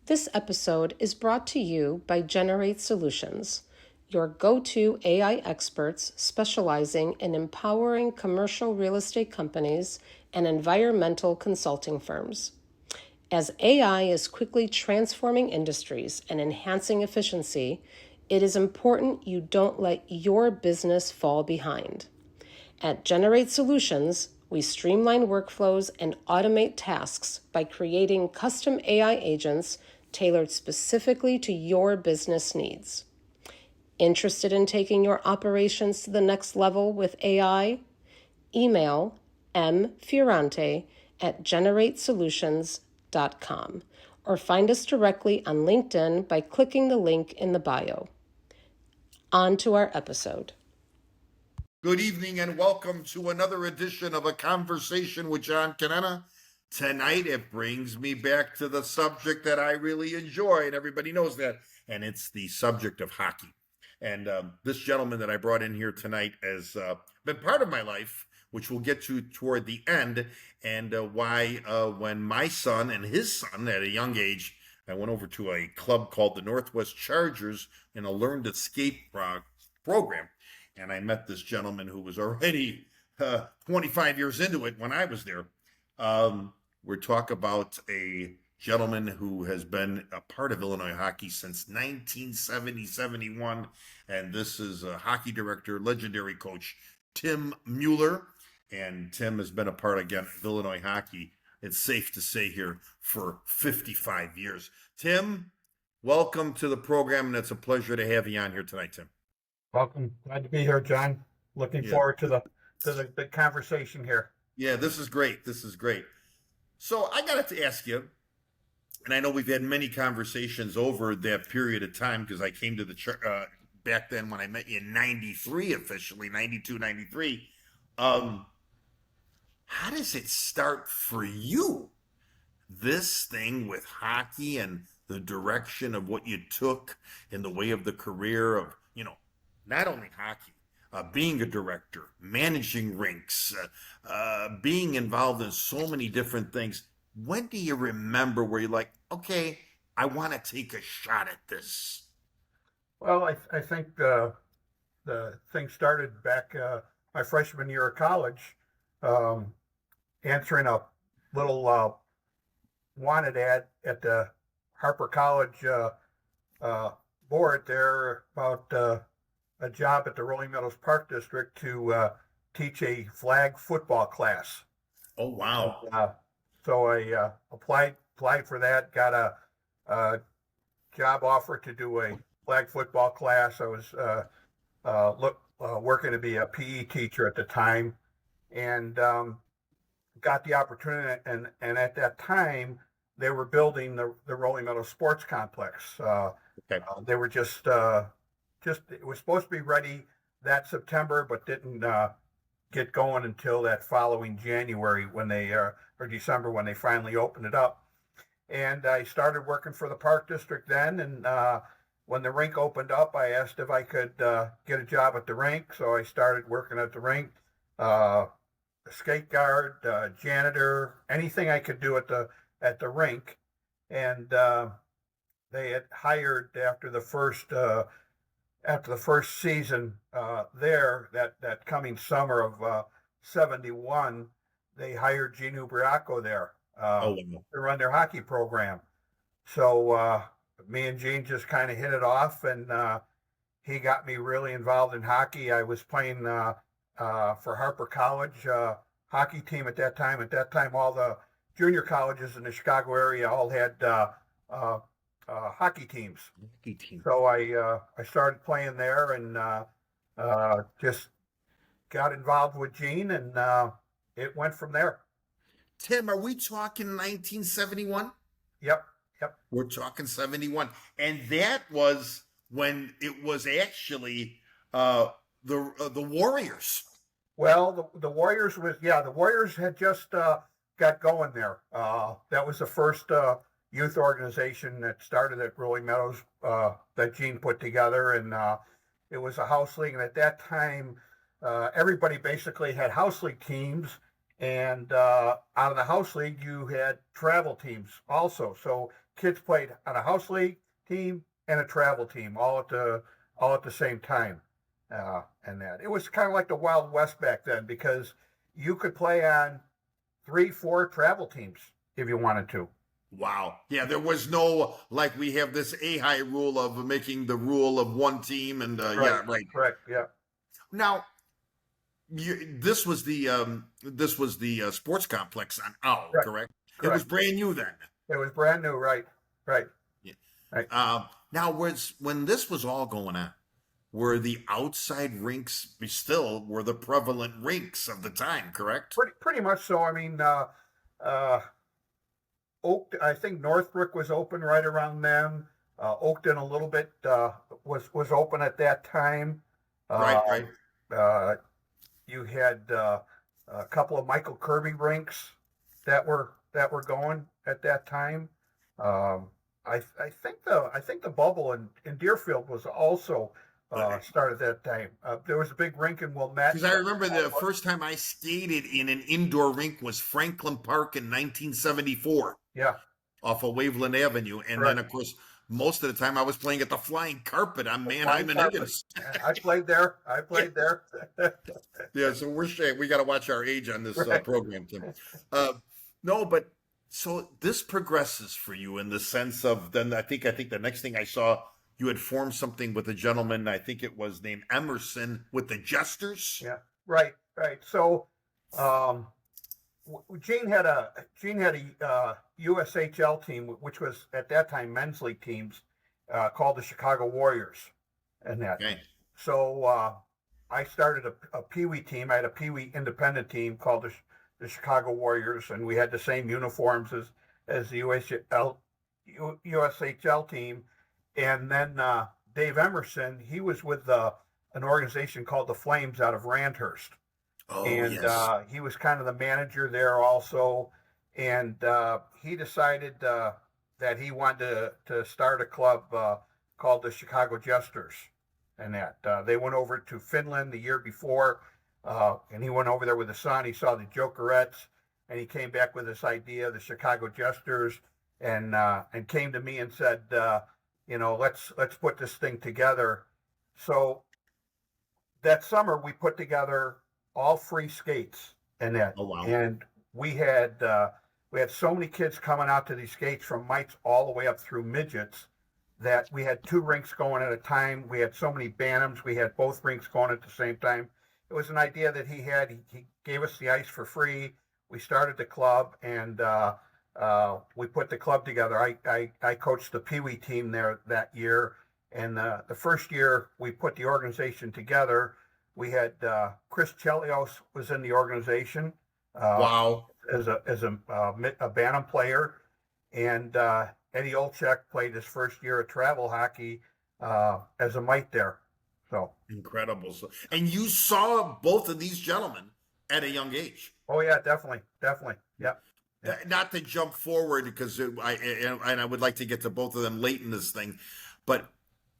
This episode is brought to you by Generate Solutions, your go-to AI experts specializing in empowering commercial real estate companies and environmental consulting firms. As AI is quickly transforming industries and enhancing efficiency, it is important you don't let your business fall behind. At Generate Solutions, we streamline workflows and automate tasks by creating custom AI agents tailored specifically to your business needs. Interested in taking your operations to the next level with AI? Email mfiorante@generatesolutions.com or find us directly on LinkedIn by clicking the link in the bio. On to our episode. Good evening and welcome to another edition of A Conversation with John Conenna. Tonight it brings me back to the subject that I really enjoy, and everybody knows that, and it's the subject of hockey. And this gentleman that I brought in here tonight has been part of my life, which we'll get to toward the end, and why when my son and his son at a young age, I went over to a club called the Northwest Chargers in a Learn to Skate program. And I met this gentleman who was already 25 years into it when I was there. We're talking about a gentleman who has been a part of Illinois hockey since 1970-71. And this is a hockey director, legendary coach, Tim Mueller. And Tim has been a part, again, of Illinois hockey, it's safe to say here, for 55 years. Tim, welcome to the program, and it's a pleasure to have you on here tonight, Tim. Welcome. Glad to be here, John. Looking forward to the conversation here. Yeah, this is great. This is great. So I got to ask you, and I know we've had many conversations over that period of time because I came to the back then when I met you in 93 officially, 92, 93. How does it start for you, this thing with hockey and the direction of what you took in the way of the career of, not only hockey, being a director, managing rinks, being involved in so many different things. When do you remember where you're like, okay, I want to take a shot at this? Well, I think the thing started back my freshman year of college, answering a little wanted ad at the Harper College board there about a job at the Rolling Meadows Park District to teach a flag football class. Oh, wow. So I applied for that, got a job offer to do a flag football class. I was working to be a PE teacher at the time, and got the opportunity. And at that time, they were building the Rolling Meadows Sports Complex. Okay. They were just it was supposed to be ready that September, but didn't get going until that following January when they or December when they finally opened it up. And I started working for the Park District then. And when the rink opened up, I asked if I could get a job at the rink. So I started working at the rink, skate guard, janitor, anything I could do at the rink. And they had hired after the first season there, that coming summer of 71, they hired Gene Ubriaco there to run their hockey program. So me and Gene just kind of hit it off, and he got me really involved in hockey. I was playing for Harper College hockey team at that time. At that time, all the junior colleges in the Chicago area all had hockey teams. So I started playing there and just got involved with Gene, and it went from there. Tim, are we talking 1971? Yep. We're talking 71. And that was when it was actually the Warriors. Well, the Warriors the Warriors had just got going there. That was the first youth organization that started at Rolling Meadows that Gene put together, and it was a house league. And at that time, everybody basically had house league teams, and out of the house league, you had travel teams also. So kids played on a house league team and a travel team all at the same time. And that it was kind of like the Wild West back then because you could play on 3, 4 travel teams if you wanted to. Wow. Yeah, there was no, like we have this high rule of making the rule of one team and Right. yeah, right. Correct. Yeah. Now, this was the sports complex on Owl, Correct. correct? It was Correct. brand new then. It was brand new. Right. Right. Yeah. Right. Now, when this was all going on, were the outside rinks were the prevalent rinks of the time, correct? Pretty much so. I mean, I think Northbrook was open right around then. Oakton a little bit was open at that time. Right, right. You had a couple of Michael Kirby rinks that were going at that time. I think the bubble in Deerfield was also started that time. There was a big rink in Wilmette. Because I remember the first time I skated in an indoor rink was Franklin Park in 1974. Yeah. Off of Waveland Avenue. And then, of course, most of the time I was playing at the Flying Carpet on Manheim and Higgins. I played there. Yeah, so we got to watch our age on this program, Tim. No, but so this progresses for you in the sense of then I think the next thing I saw, you had formed something with a gentleman, I think it was named Emerson, with the Jesters. Yeah, right. So, Gene had a USHL team, which was at that time men's league teams, called the Chicago Warriors, and that. Okay. So I started a Pee Wee team. I had a Pee Wee independent team called the Chicago Warriors, and we had the same uniforms as the USHL team. And then Dave Emerson, he was with an organization called the Flames out of Randhurst. Oh, and yes. He was kind of the manager there also. And he decided that he wanted to start a club called the Chicago Jesters. And that they went over to Finland the year before, and he went over there with his son. He saw the Jokerettes, and he came back with this idea, the Chicago Jesters, and came to me and said, let's put this thing together. So that summer we put together all free skates and that. Oh, wow. And we had so many kids coming out to these skates from mites all the way up through midgets that we had 2 rinks going at a time. We had so many bantams. We had both rinks going at the same time. It was an idea that he had. He gave us the ice for free. We started the club, and we put the club together. I coached the Pee Wee team there that year. And the first year we put the organization together, we had Chris Chelios was in the organization. Wow. As a bantam player, and Eddie Olchek played his first year of travel hockey as a mite there. So incredible. So, and you saw both of these gentlemen at a young age. Oh yeah, definitely. Yeah. Not to jump forward because I would like to get to both of them late in this thing, but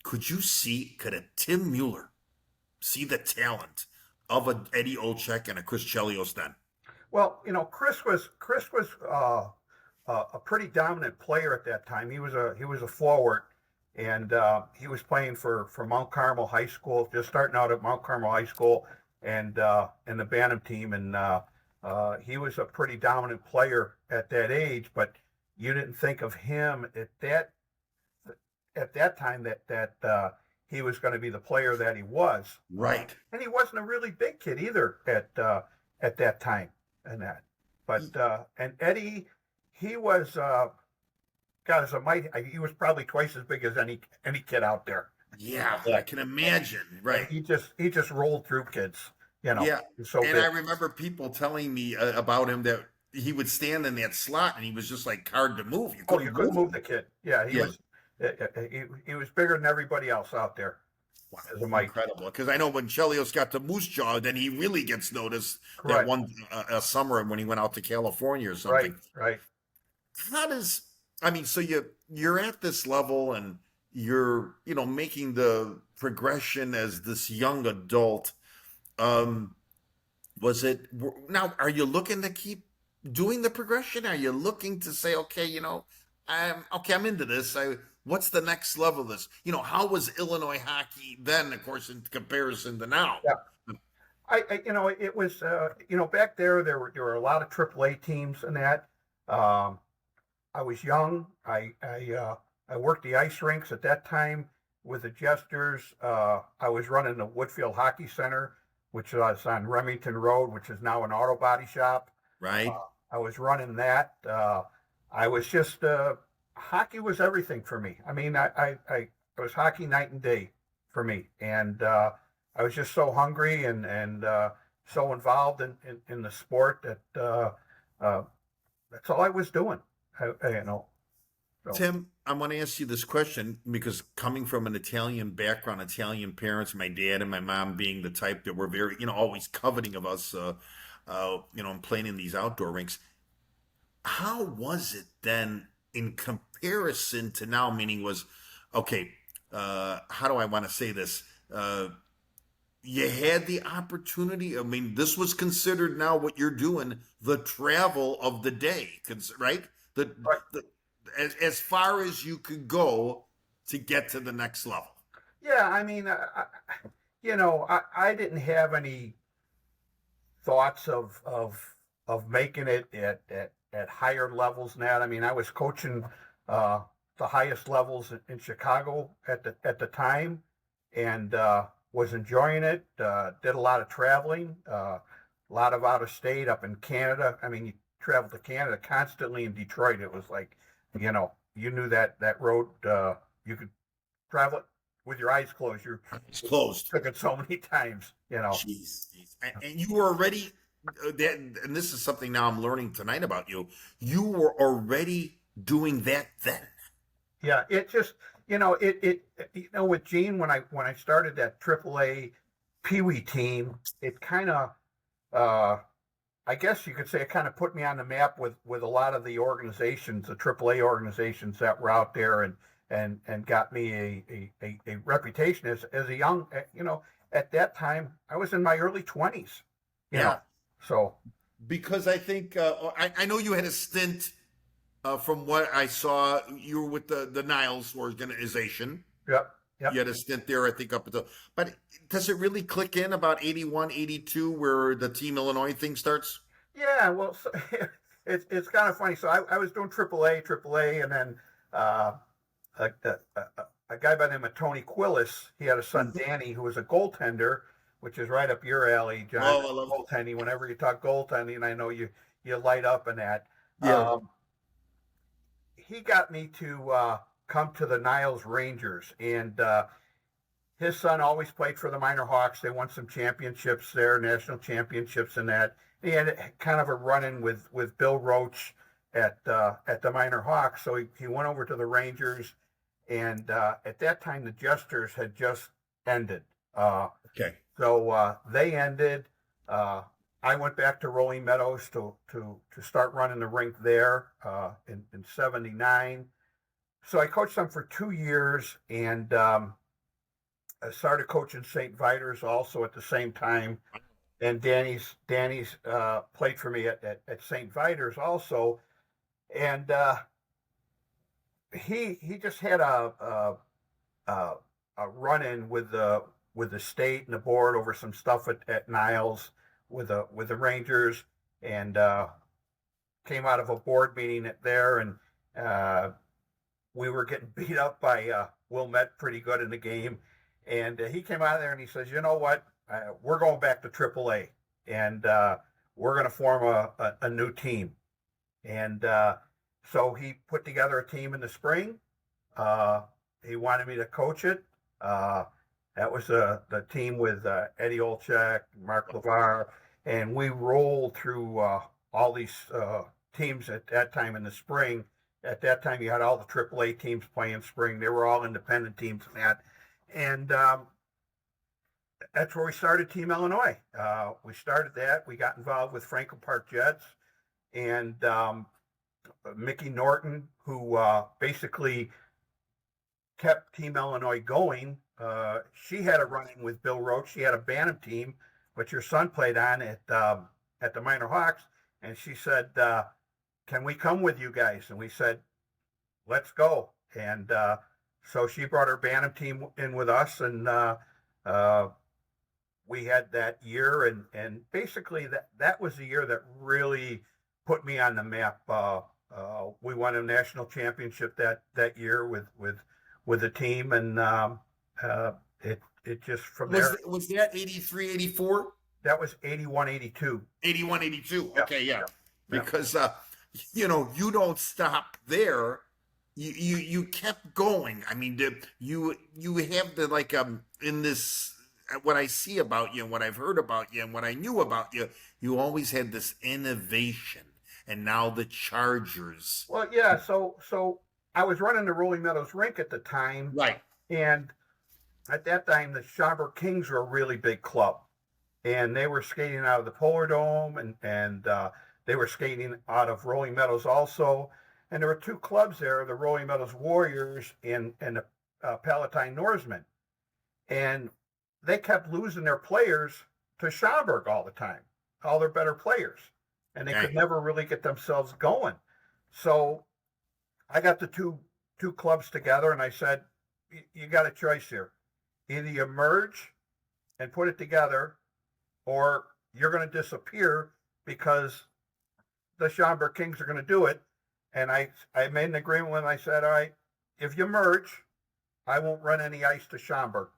could a Tim Mueller see the talent of a Eddie Olchek and a Chris Chelios then? Well, Chris was a pretty dominant player at that time. He was a forward, and he was playing for Mount Carmel High School, just starting out at Mount Carmel High School, and in the Bantam team, and he was a pretty dominant player at that age. But you didn't think of him at that time that he was going to be the player that he was. Right. And he wasn't a really big kid either at that time, and that. But and Eddie, he was he was probably twice as big as any kid out there. Yeah, I can imagine. Right. He just rolled through kids. Yeah. So and I remember people telling me about him that he would stand in that slot and he was just like hard to move. You couldn't move the kid. Yeah, he was bigger than everybody else out there. Wow, as a incredible. Because I know when Chelios got to Moose Jaw, then he really gets noticed. Correct. That one summer when he went out to California or something. Right. So you're at this level and you're making the progression as this young adult. Was it now? Are you looking to keep doing the progression? Are you looking to say, okay, I'm into this. What's the next level of this? How was Illinois hockey then, of course, in comparison to now? Yeah. It was, back there were a lot of AAA teams and that. Um, I was young. I worked the ice rinks at that time with the Jesters. I was running the Woodfield Hockey Center, which was on Remington Road, which is now an auto body shop. Right? I was running that. I was just hockey was everything for me. I mean, I was hockey night and day for me, and I was just so hungry and so involved in the sport that that's all I was doing. So. Tim, I want to ask you this question because coming from an Italian background, Italian parents, my dad and my mom being the type that were very, always coveting of us, and playing in these outdoor rinks. How was it then in comparison to now? Meaning was, okay, how do I want to say this? You had the opportunity. I mean, this was considered now what you're doing, the travel of the day, right? Right. As far as you could go to get to the next level. Yeah, I mean, I didn't have any thoughts of making it at higher levels than that. I mean, I was coaching the highest levels in Chicago at the time, and was enjoying it. Did a lot of traveling, a lot of out of state, up in Canada. I mean, you traveled to Canada constantly. In Detroit, it was like, you knew that road. You could travel it with your eyes closed. It's closed. Took it so many times. Jeez. And you were already and this is something now I'm learning tonight about you. You were already doing that then. Yeah, it just with Gene, when I started that AAA Pee Wee team, it kind of I guess you could say it kind of put me on the map with a lot of the organizations, the AAA organizations that were out there, and got me a reputation as a young, at that time I was in my early 20s. Yeah. So because I think I know you had a stint. From what I saw, you were with the Niles organization. Yep. You had a stint there, I think, up until. But does it really click in about 81, 82, where the Team Illinois thing starts? Yeah, well, so, it's kind of funny. So I was doing AAA, and then a guy by the name of Tony Quillis, he had a son, Danny, who was a goaltender, which is right up your alley, John. Oh, I love goaltending. Whenever you talk goaltending, I know you light up in that. Yeah. He got me to come to the Niles Rangers, and his son always played for the Minor Hawks. They won some championships there, national championships, and that. He had kind of a run-in with Bill Roach at the Minor Hawks, so he went over to the Rangers, and at that time the Jesters had just ended. Okay. So they ended. I went back to Rolling Meadows to start running the rink there in '79. So I coached them for 2 years, and I started coaching St. Vitus also at the same time. And Danny's played for me at St. Vitus also, and he just had a run-in with the state and the board over some stuff at Niles with the Rangers, and came out of a board meeting there, and we were getting beat up by Wilmette pretty good in the game, and he came out of there and he says, "You know what? We're going back to AAA, and we're going to form a new team." And so he put together a team in the spring. He wanted me to coach it. That was the team with Eddie Olchek, Mark LeVar, and we rolled through all these teams at that time in the spring. At that time, you had all the AAA teams playing spring. They were all independent teams and that. And that's where we started Team Illinois. We started that. We got involved with Franklin Park Jets and Mickey Norton, who basically kept Team Illinois going. She had a run-in with Bill Roach. She had a Bantam team, which your son played on at the Minor Hawks. And she said, "Can we come with you guys?" And we said, let's go. And so she brought her Bantam team in with us, and we had that year, and basically that was the year that really put me on the map. We won a national championship that year with the team, and it just from there. Was that 83, 84? That was 81, 82. 81, 82. Yep, Okay, yeah. yep, yep. Because you don't stop there. You kept going. I mean, you have the like in this what I see about you and what I've heard about you and what I knew about you, you always had this innovation. And now the Chargers. Well, yeah. So I was running the Rolling Meadows rink at the time, Right. and at that time the Schaumburg Kings were a really big club, and they were skating out of the Polar Dome, and they were skating out of Rolling Meadows also. And there were two clubs there: the Rolling Meadows Warriors and the Palatine Norsemen, and they kept losing their players to Schaumburg all the time, all their better players, and they could never really get themselves going. So I got the two clubs together, and I said, you got a choice here. Either you merge and put it together, or you're going to disappear because the Schaumburg Kings are going to do it. And I made an agreement when I said, all right, if you merge, I won't run any ice to Schaumburg.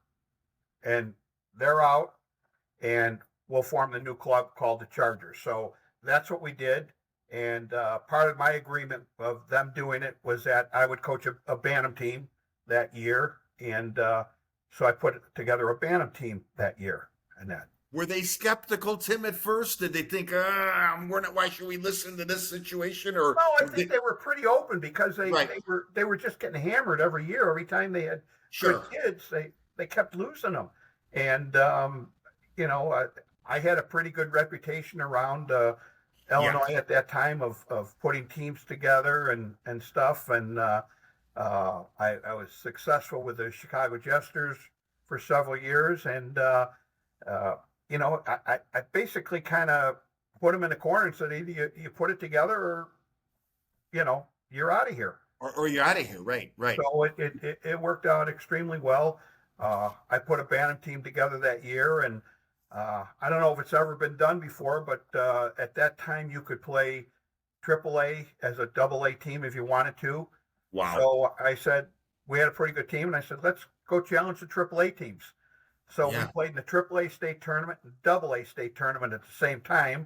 And they're out, and we'll form the new club called the Chargers. So that's what we did. And part of my agreement of them doing it was that I would coach a Bantam team that year. And so I put together a Bantam team that year. And that. Were they skeptical, Tim, at first? Did they think, why should we listen to this situation? Or no, I think they were pretty open because Right. they were just getting hammered every year. Every time they had Sure. good kids, they kept losing them. And I had a pretty good reputation around Illinois at that time of putting teams together and stuff. And I was successful with the Chicago Jesters for several years. And, I basically kind of put them in a corner and said, either you put it together or, you're out of here. Or you're out of here. Right. So it worked out extremely well. I put a Bantam team together that year, and I don't know if it's ever been done before, but at that time you could play AAA as a AA team if you wanted to. Wow. So I said, we had a pretty good team, and I said, let's go challenge the AAA teams. So we played in the AAA state tournament and AA state tournament at the same time.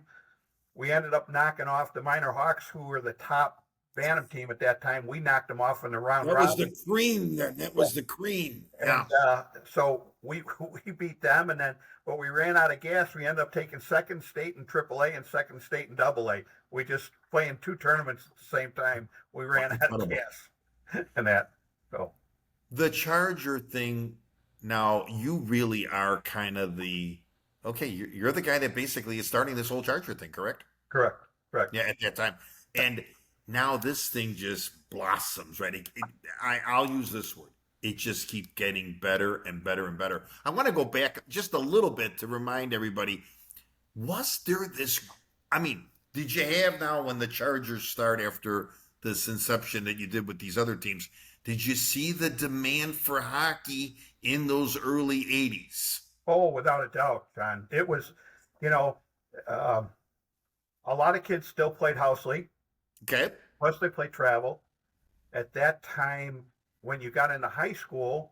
We ended up knocking off the Minor Hawks, who were the top Bantam team at that time. We knocked them off in the round robin. That was the cream. That was the cream. Yeah. And, so we beat them, and then but we ran out of gas. We ended up taking second state in AAA and second state in AA. We just playing two tournaments at the same time. We ran out of gas and that. So the Charger thing. Now you really are kind of you're the guy that basically is starting this whole Charger thing, correct? Correct. Yeah, at that time. And now this thing just blossoms, right? I'll use this word. It just keeps getting better and better and better. I want to go back just a little bit to remind everybody, was there did you have now when the Chargers start after this inception that you did with these other teams, did you see the demand for hockey in those early 80s? Oh, without a doubt, John. It was, a lot of kids still played house league. Okay. Plus they played travel. At that time, when you got into high school,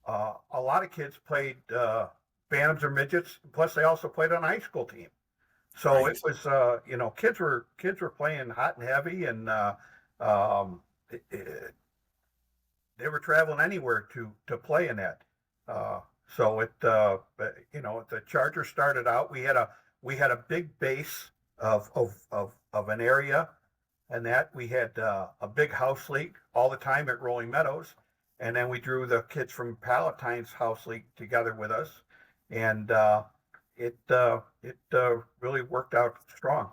a lot of kids played bantams or midgets. Plus they also played on a high school team. So It was, kids were playing hot and heavy, and they were traveling anywhere to play in that. The Chargers started out. We had a big base of an area, and that we had a big house league all the time at Rolling Meadows, and then we drew the kids from Palatine's house league together with us, and it really worked out strong.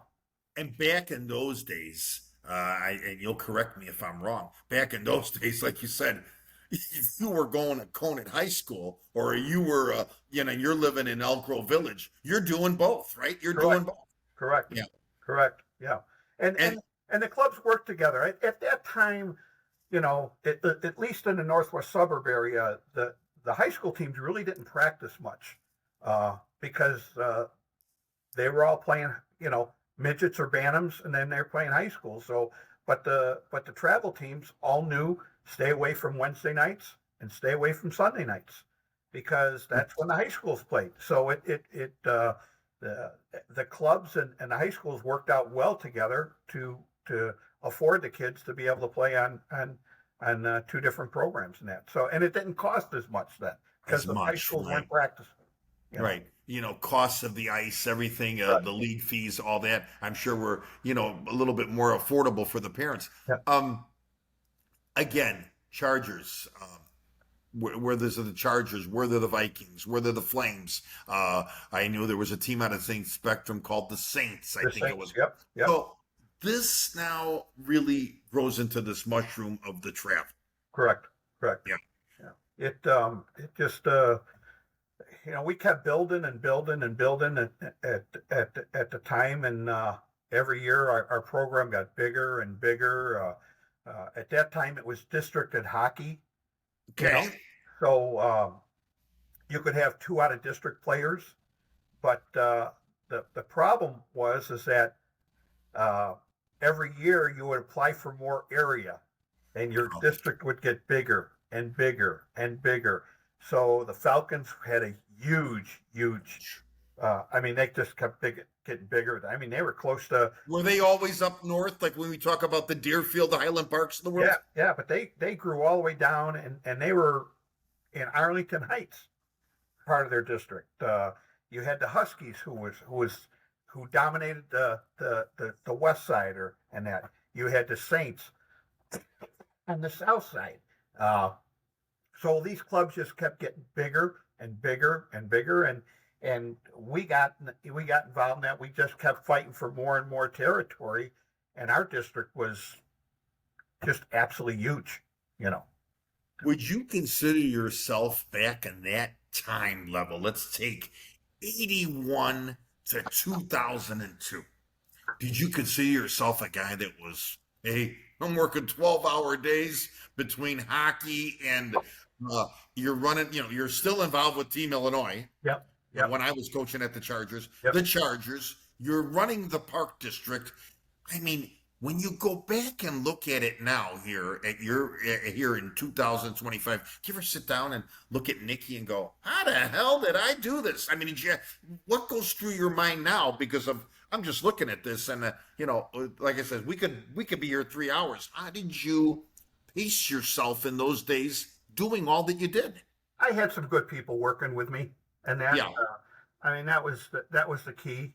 And back in those days, and you'll correct me if I'm wrong. Back in those days, like you said, if you were going to Conant High School, or you were, you're living in Elk Grove Village, you're doing both, right? You're Correct. doing both. Correct. Yeah. Correct. Yeah. And the clubs worked together. At that time, at least in the northwest suburb area, the high school teams really didn't practice much because they were all playing, midgets or bantams, and then they're playing high school. So, but the travel teams all knew stay away from Wednesday nights and stay away from Sunday nights because that's when the high schools played. So the clubs and the high schools worked out well together to afford the kids to be able to play on two different programs and that. So, and it didn't cost as much then because the high schools weren't practicing. Right. Costs of the ice, everything, the league fees, all that, I'm sure were, a little bit more affordable for the parents. Yeah. Again, Chargers, where there's the Chargers, where they're the Vikings, where they're the Flames. I knew there was a team out of St. Spectrum called the Saints. It was. Yep. So this now really grows into this mushroom of the travel. Correct. Yeah. It just we kept building and building and building at the time, and every year our program got bigger and bigger. At that time, it was districted hockey. Okay. So you could have 2 out of district players, but the problem is that every year you would apply for more area, and your district would get bigger and bigger and bigger. So the Falcons had a huge. They just kept getting bigger. They were close to. Were they always up north, like when we talk about the Deerfield, the Highland Parks of the world? Yeah, but they grew all the way down, and they were in Arlington Heights, part of their district. You had the Huskies, who dominated the west side, and that. You had the Saints on the south side. So these clubs just kept getting bigger and bigger and bigger, and we got involved in that. We just kept fighting for more and more territory, and our district was just absolutely huge. Would you consider yourself back in that time level? Let's take 81 to 2002. Did you consider yourself a guy that was, hey, I'm working 12-hour days between hockey and you're running, you're still involved with Team Illinois. Yep. When I was coaching at the Chargers, you're running the Park District. When you go back and look at it now here in 2025, do you ever sit down and look at Nikki and go, how the hell did I do this? What goes through your mind now? Because I'm just looking at this and, like I said, we could be here 3 hours. How did you pace yourself in those days doing all that you did? I had some good people working with me, and that, that was the key.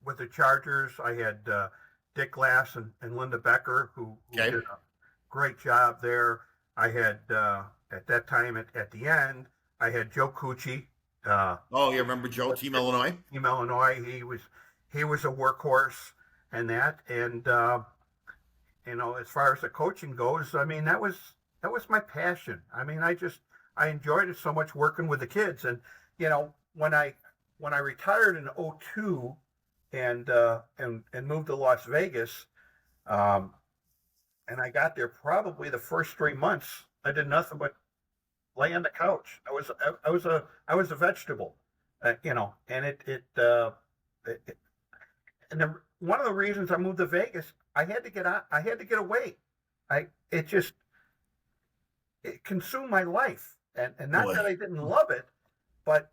With the Chargers, I had Dick Glass and Linda Becker, who did a great job there. I had, at that time, at the end, I had Joe Cucci. You remember Joe, Team Illinois? Team Illinois. He was a workhorse and that. And, as far as the coaching goes, that was my passion. I enjoyed it so much working with the kids. And, when I retired in 2002, and moved to Las Vegas, and I got there probably the first 3 months. I did nothing but lay on the couch. I was a vegetable, and one of the reasons I moved to Vegas, I had to get out. I had to get away. It consumed my life, and not that I didn't love it, but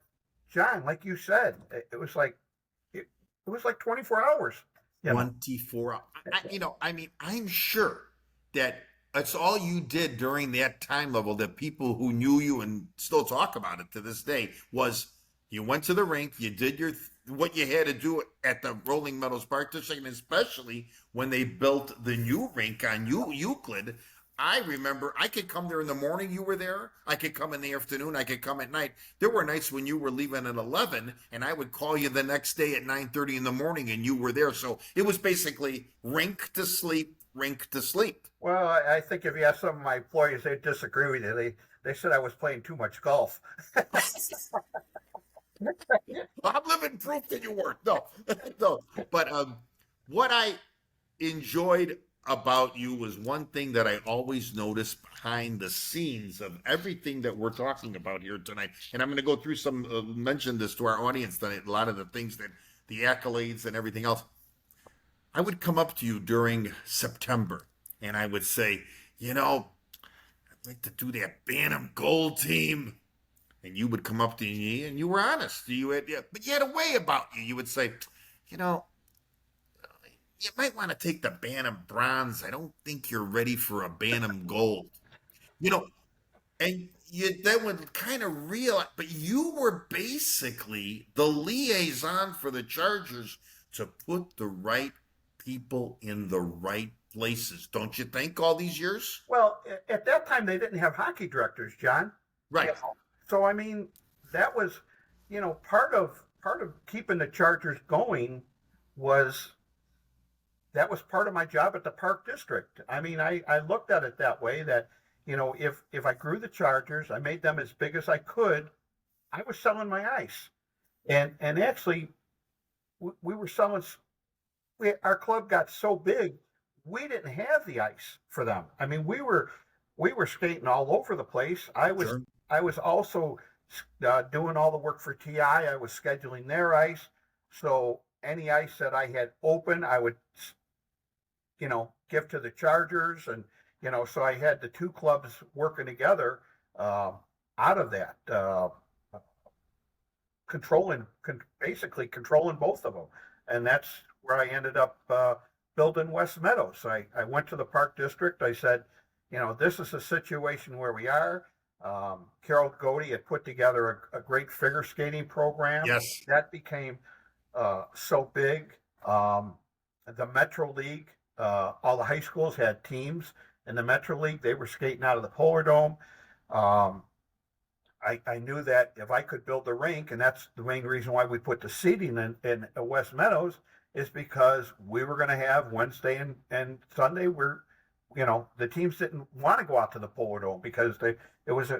John, like you said, it was like 24 hours. 24 hours. I'm sure that that's all you did during that time level, that people who knew you and still talk about it to this day, was you went to the rink, you did what you had to do at the Rolling Meadows Park District, and especially when they built the new rink on Euclid. I remember I could come there in the morning, you were there. I could come in the afternoon. I could come at night. There were nights when you were leaving at 11, and I would call you the next day at 9:30 in the morning, and you were there. So it was basically rink to sleep, rink to sleep. Well, I think if you ask some of my employees, they'd disagree with you. They said I was playing too much golf. I'm living proof that you weren't. No. But what I enjoyed about you was one thing that I always notice behind the scenes of everything that we're talking about here tonight. And I'm going to go through some, mention this to our audience tonight, a lot of the things that the accolades and everything else. I would come up to you during September and I would say, I'd like to do that Bantam Gold team. And you would come up to me and you were honest. But you had a way about you. You would say, you know, you might want to take the Bantam Bronze. I don't think you're ready for a Bantam Gold. You know, and you then would kind of realize, but you were basically the liaison for the Chargers to put the right people in the right places. Don't you think all these years? Well, at that time they didn't have hockey directors, John. Right. So I mean, that was, part of keeping the Chargers going was that was part of my job at the Park District. I mean, I looked at it that way that, if I grew the Chargers, I made them as big as I could, I was selling my ice. And actually we were selling, our club got so big, we didn't have the ice for them. I mean, we were skating all over the place. Sure. I was also doing all the work for TI. I was scheduling their ice. So any ice that I had open, I would, give to the Chargers. And, so I had the two clubs working together out of that, basically controlling both of them. And that's where I ended up building West Meadows. I went to the Park District. I said, this is a situation where we are. Carol Godey had put together a great figure skating program. Yes. That became so big. The Metro League, all the high schools had teams in the Metro League. They were skating out of the Polar Dome. I knew that if I could build the rink, and that's the main reason why we put the seating in West Meadows, is because we were going to have Wednesday and Sunday. The teams didn't want to go out to the Polar Dome because it was a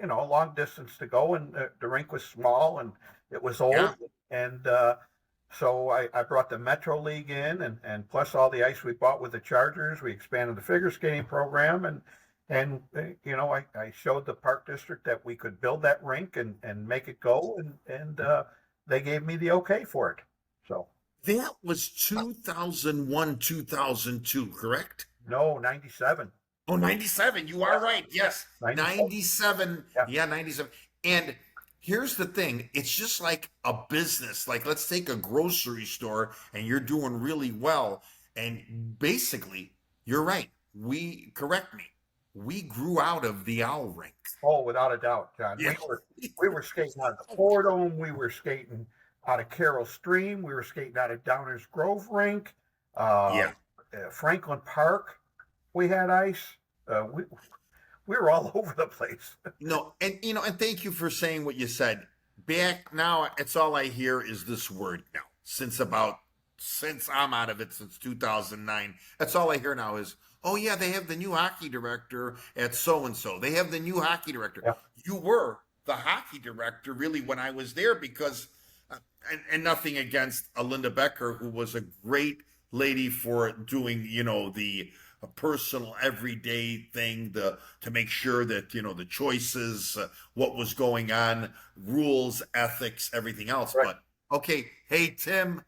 long distance to go, and the rink was small and it was old. Yeah. And so I brought the Metro League in, and plus all the ice we bought with the Chargers. We expanded the figure skating program, and I showed the Park District that we could build that rink and make it go, and they gave me the okay for it. So that was 2001, 2002, correct? No, 97. Oh, 97. You are right. Yes. 97. 97. Yeah, 97. And here's the thing. It's just like a business. Like, let's take a grocery store and you're doing really well. And basically, you're right. Correct me. We grew out of the owl rink. Oh, without a doubt, John. Yeah. We were skating out of the Polar Dome. We were skating out of Carroll Stream. We were skating out of Downers Grove Rink. Franklin Park, we had ice. We were all over the place. No, and and thank you for saying what you said. Back now, it's all I hear is this word now. Since I'm out of it since 2009, that's all I hear now is, oh yeah, they have the new hockey director at so and so. They have the new hockey director. Yeah. You were the hockey director really when I was there because, and nothing against Linda Becker, who was a great lady for doing, the personal everyday thing to make sure that, the choices, what was going on, rules, ethics, everything else. Right. But okay, hey, Tim,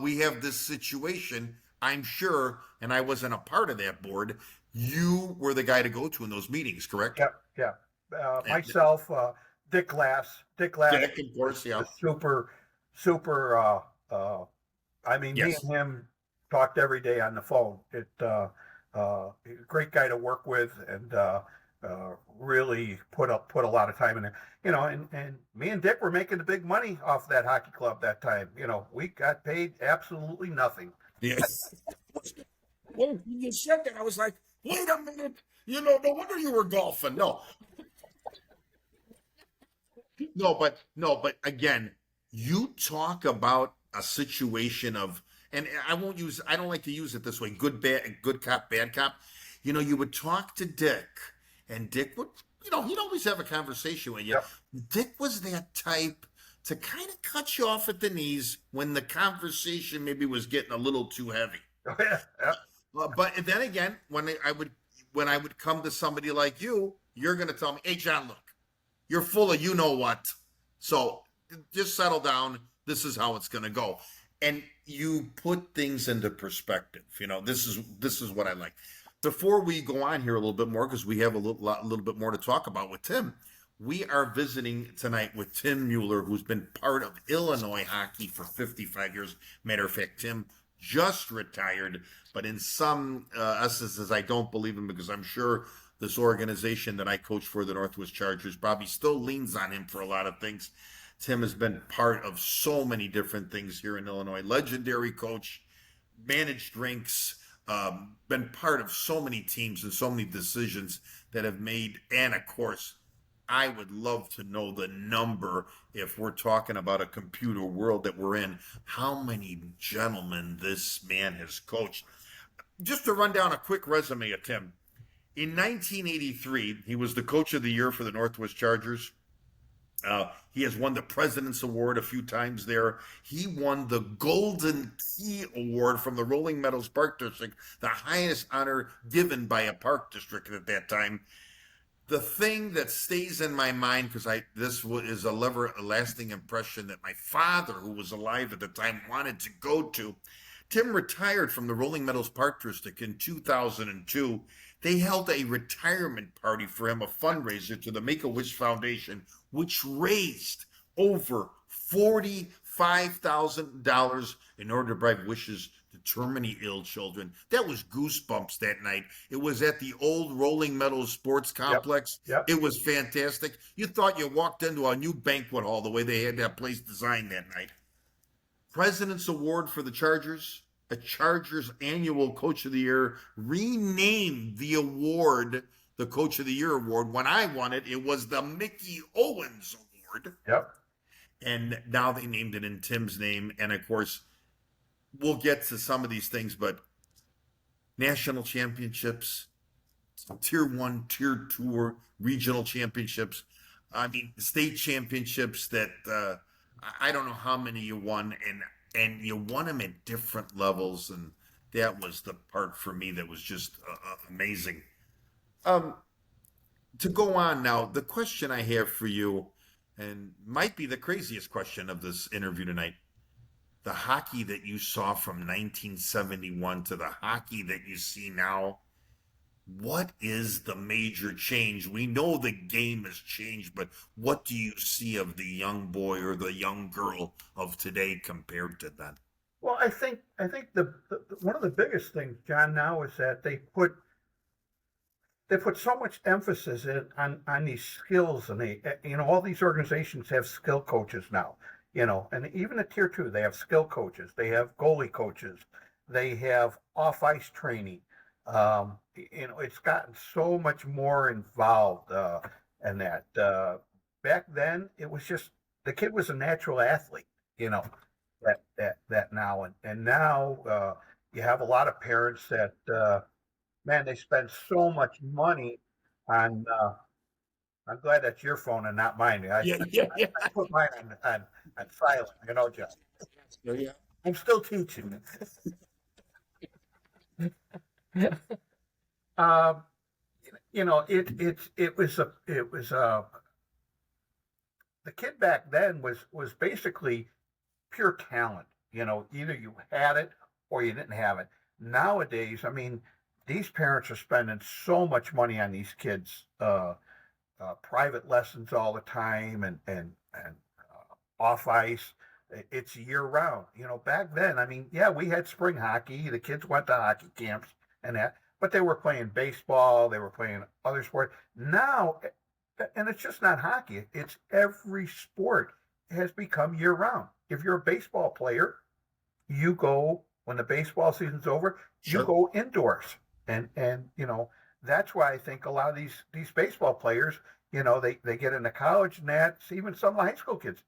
we have this situation. I'm sure, and I wasn't a part of that board, you were the guy to go to in those meetings, correct? Yeah. Myself, Dick Glass. Dick, of course, yeah. Super. I mean, Yes. Me and him talked every day on the phone. Great guy to work with, and really put a lot of time in there. And me and Dick were making the big money off that hockey club that time. We got paid absolutely nothing. Yes. When you said that, I was like, wait a minute. No wonder you were golfing. No, but again, you talk about a situation of, and I don't like to use it this way, good cop, bad cop. You would talk to Dick, and Dick would, he'd always have a conversation with you. Yep. Dick was that type to kind of cut you off at the knees when the conversation maybe was getting a little too heavy. Yeah. But then again, when I would come to somebody like you, you're going to tell me, "Hey, John, look, you're full of you know what. So just settle down. This is how it's going to go." And you put things into perspective. This is what I like. Before we go on here a little bit more, because we have a little bit more to talk about with Tim, we are visiting tonight with Tim Mueller, who's been part of Illinois hockey for 55 years. Matter of fact, Tim just retired, but in some essences, I don't believe him, because I'm sure this organization that I coach for, the Northwest Chargers, probably still leans on him for a lot of things. Tim has been part of so many different things here in Illinois. Legendary coach, managed rinks, been part of so many teams and so many decisions that have made. And of course, I would love to know the number, if we're talking about a computer world that we're in, how many gentlemen this man has coached. Just to run down a quick resume of Tim. In 1983, he was the coach of the year for the Northwest Chargers. He has won the President's Award a few times there. He won the Golden Key Award from the Rolling Meadows Park District, the highest honor given by a park district at that time. The thing that stays in my mind, because this is a lasting impression that my father, who was alive at the time, wanted to go to. Tim retired from the Rolling Meadows Park District in 2002. They held a retirement party for him, a fundraiser to the Make-A-Wish Foundation, which raised over $45,000 in order to bribe wishes to terminally ill children. That was goosebumps that night. It was at the old Rolling Meadows Sports Complex. Yep. It was fantastic. You thought you walked into a new banquet hall the way they had that place designed that night. President's Award for the Chargers, a Chargers annual Coach of the Year, renamed the award the Coach of the Year award. When I won it, it was the Mickey Owens Award. Yep. And now they named it in Tim's name. And of course, we'll get to some of these things, but national championships, tier 1, tier 2, regional championships, I mean, state championships that I don't know how many you won, and you won them at different levels, and that was the part for me that was just amazing. To go on now, the question I have for you, and might be the craziest question of this interview tonight, the hockey that you saw from 1971 to the hockey that you see now, what is the major change? We know the game has changed, but what do you see of the young boy or the young girl of today compared to then? Well, I think the one of the biggest things, John, now is that they put so much emphasis on these skills, and all these organizations have skill coaches now, and even at tier 2, they have skill coaches, they have goalie coaches, they have off ice training. It's gotten so much more involved in that. Back then, it was just the kid was a natural athlete, that now and now you have a lot of parents that man, they spend so much money on. I'm glad that's your phone and not mine. Yeah. I put mine on silent, Jeff. Yeah. I'm still teaching. It was the kid back then was basically pure talent. Either you had it or you didn't have it. Nowadays, I mean, these parents are spending so much money on these kids, private lessons all the time, and off ice. It's year round. Back then, I mean, yeah, we had spring hockey. The kids went to hockey camps and that, but they were playing baseball. They were playing other sports. Now, and it's just not hockey. It's every sport has become year round. If you're a baseball player, you go when the baseball season's over. Sure. You go indoors, and that's why I think a lot of these baseball players, they get into college, and that's even some high school kids.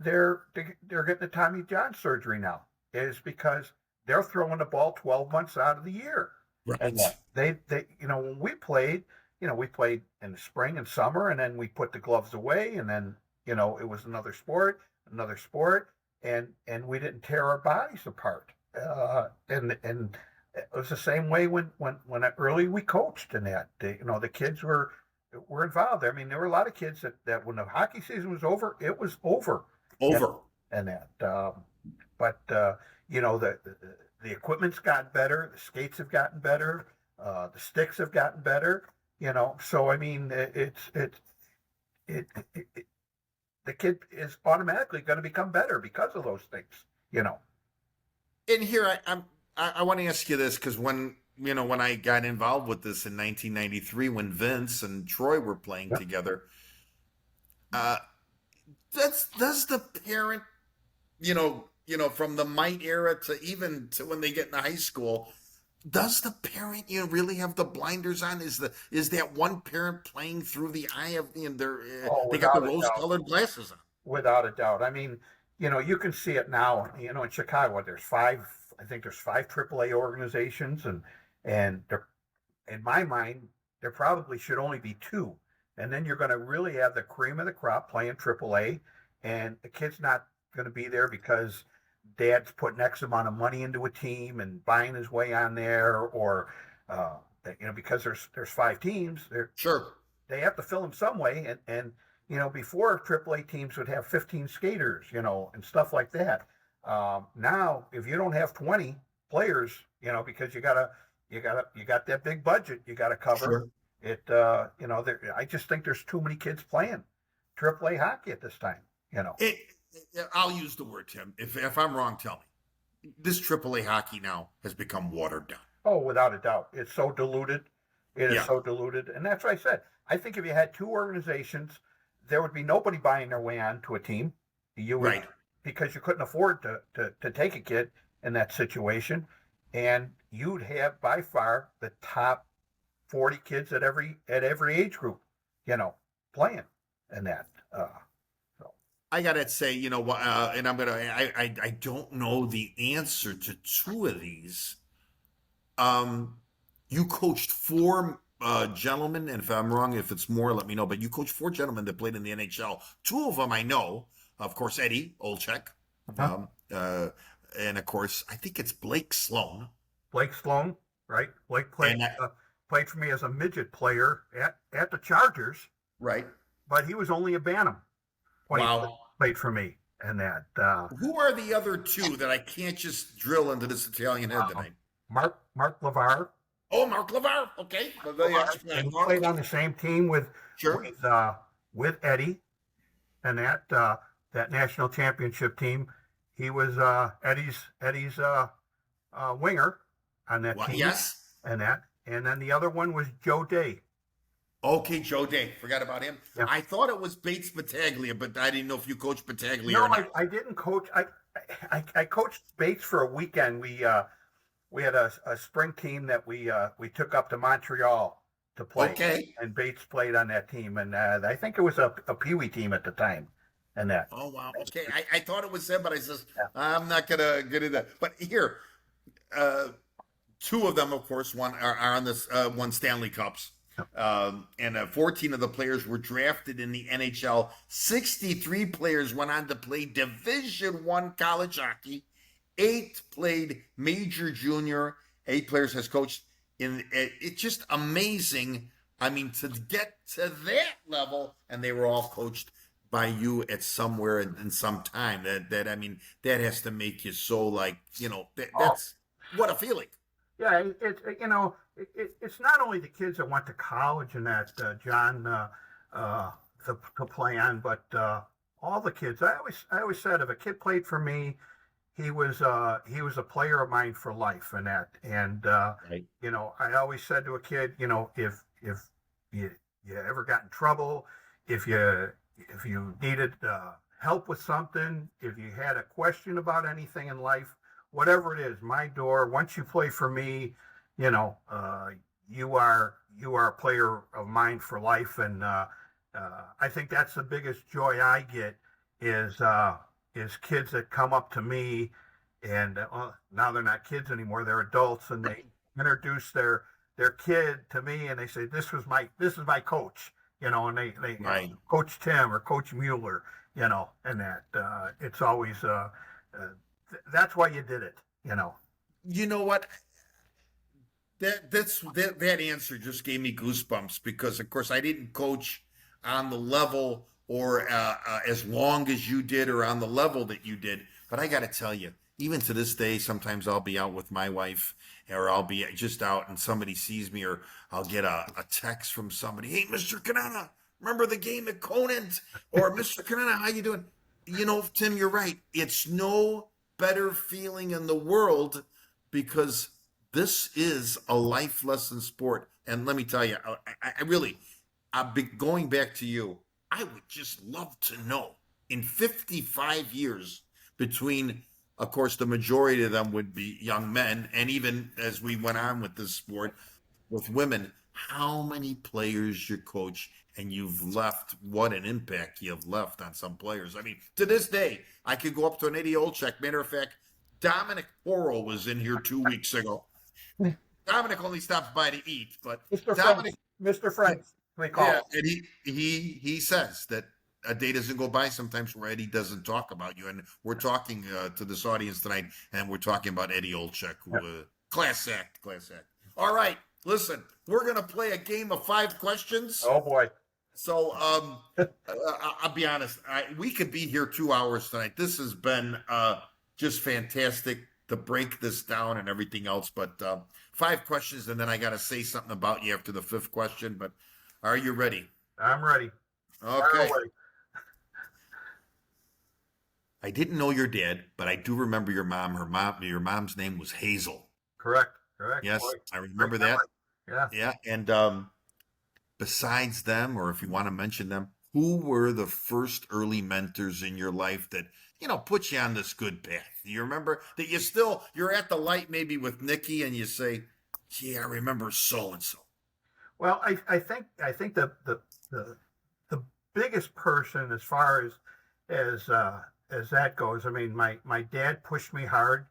They're getting the Tommy John surgery now, is because they're throwing the ball 12 months out of the year. Right. And they when we played in the spring and summer, and then we put the gloves away, and then it was another sport, and we didn't tear our bodies apart. And it was the same way when early we coached in that. The kids were involved. I mean, there were a lot of kids that when the hockey season was over, it was over. Over. And that. But the equipment's gotten better. The skates have gotten better. The sticks have gotten better. So I mean, the kid is automatically going to become better because of those things. And here I want to ask you this, because when I got involved with this in 1993, when Vince and Troy were playing together, does the parent, from the mite era to even to when they get in high school, does the parent really have the blinders on? Is that one parent playing through the eye of their they got the rose-colored glasses on? Without a doubt. I mean, you can see it now. In Chicago, I think there's five AAA organizations, and in my mind, there probably should only be two. And then you're going to really have the cream of the crop playing AAA, and the kid's not going to be there because dad's putting X amount of money into a team and buying his way on there, or because there's five teams. Sure, they have to fill them some way, and before AAA teams would have 15 skaters, and stuff like that. Now, if you don't have 20 players, because you got that big budget you got to cover. Sure. I just think there's too many kids playing AAA hockey at this time. I'll use the word, Tim. If I'm wrong, tell me. This AAA hockey now has become watered down. Oh, without a doubt, it's so diluted. It is so diluted, and that's what I said. I think if you had two organizations, there would be nobody buying their way on to a team. You would, right, because you couldn't afford to take a kid in that situation, and you'd have by far the top 40 kids at every age group, playing in that. I gotta say, and I don't know the answer to two of these. You coached four gentlemen, and if I'm wrong, if it's more, let me know. But you coached four gentlemen that played in the NHL. Two of them I know, of course, Eddie Olczyk, and of course, I think it's Blake Sloan. Blake Sloan, right? Blake played for me as a midget player at the Chargers, right? But he was only a Bantam. Wow. Played for me, and that. Who are the other two that I can't just drill into this Italian head tonight? Mark LeVar. Oh, Mark LeVar. Okay. And he played on the same team with Eddie, and that national championship team. He was Eddie's winger on that team. Yes. And then the other one was Joe Day. Okay, Joe Day. Forgot about him. Yeah. I thought it was Bates Battaglia, but I didn't know if you coached Battaglia or not. No, I didn't coach. I coached Bates for a weekend. We had a spring team that we took up to Montreal to play. Okay. And Bates played on that team, and I think it was a peewee team at the time. And that. Oh wow. Okay, I thought it was them, but I says I'm not gonna get into that. But here, two of them, of course, are on this won Stanley Cups. And 14 of the players were drafted in the NHL. 63 players went on to play Division I college hockey. 8 played major junior. 8 players has coached in. It's just amazing. I mean, to get to that level, and they were all coached by you at somewhere in some time. That has to make you so that's what a feeling. Yeah, it's not only the kids that went to college and that, John, to play on, but all the kids. I always said if a kid played for me, he was a player of mine for life, and that. And right. I always said to a kid, if you ever got in trouble, if you needed help with something, if you had a question about anything in life, whatever it is, my door. Once you play for me, you are a player of mine for life, and I think that's the biggest joy I get is kids that come up to me, and now they're not kids anymore; they're adults, and they introduce their kid to me, and they say, "This is my coach," and they right. Coach Tim or Coach Mueller, and that it's always. That's why you did it, You know what? That answer just gave me goosebumps because, of course, I didn't coach on the level or as long as you did or on the level that you did. But I got to tell you, even to this day, sometimes I'll be out with my wife or I'll be just out and somebody sees me or I'll get a text from somebody. Hey, Mr. Conenna, remember the game at Conant? Or Mr. Conenna, how you doing? You know, Tim, you're right. It's no better feeling in the world because this is a life lesson sport. And let me tell you, I really, I've been going back to you. I would just love to know in 55 years between, of course, the majority of them would be young men. And even as we went on with this sport with women, how many players you coach and you've left, what an impact you've left on some players. I mean, to this day, I could go up to an Eddie Olczyk. Matter of fact, Dominic Porro was in here 2 weeks ago. Dominic only stops by to eat, but Mr. Dominic, Friends, Mr. Friends, we call yeah, him. and he says that a day doesn't go by sometimes where Eddie doesn't talk about you, and we're talking to this audience tonight, and we're talking about Eddie Olczyk, who class act. All right, listen, we're gonna play a game of 5 questions. Oh boy. So I'll be honest, we could be here 2 hours tonight. This has been just fantastic to break this down and everything else. But 5 questions, and then I got to say something about you after the 5th question. But are you ready? I'm ready. Okay. I didn't know your dad, but I do remember your mom. Your mom's name was Hazel. Correct. Yes, Boy, I remember that. yeah. Yeah, and besides them, or if you want to mention them, who were the first early mentors in your life that put you on this good path? You remember that you're at the light maybe with Nikki, and you say, "Gee, I remember so and so." Well, I think the biggest person as far as that goes. I mean, my dad pushed me hard.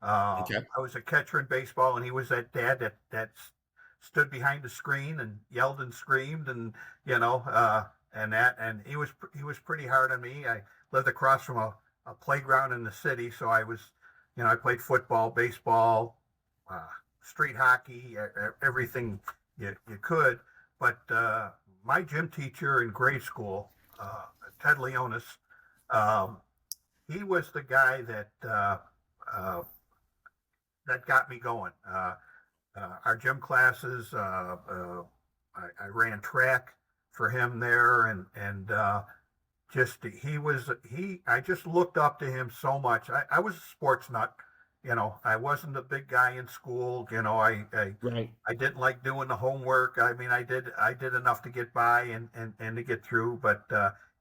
Okay. I was a catcher in baseball, and he was that dad that stood behind the screen and yelled and screamed, and and he was pretty hard on me. I lived across from a playground in the city, so I was, I played football, baseball, street hockey, everything you could. But my gym teacher in grade school, Ted Leonis, he was the guy that got me going. Our gym classes, I ran track for him there, and I just looked up to him so much. I was a sports nut. I wasn't a big guy in school. Right. I didn't like doing the homework. I mean, I did enough to get by and to get through. But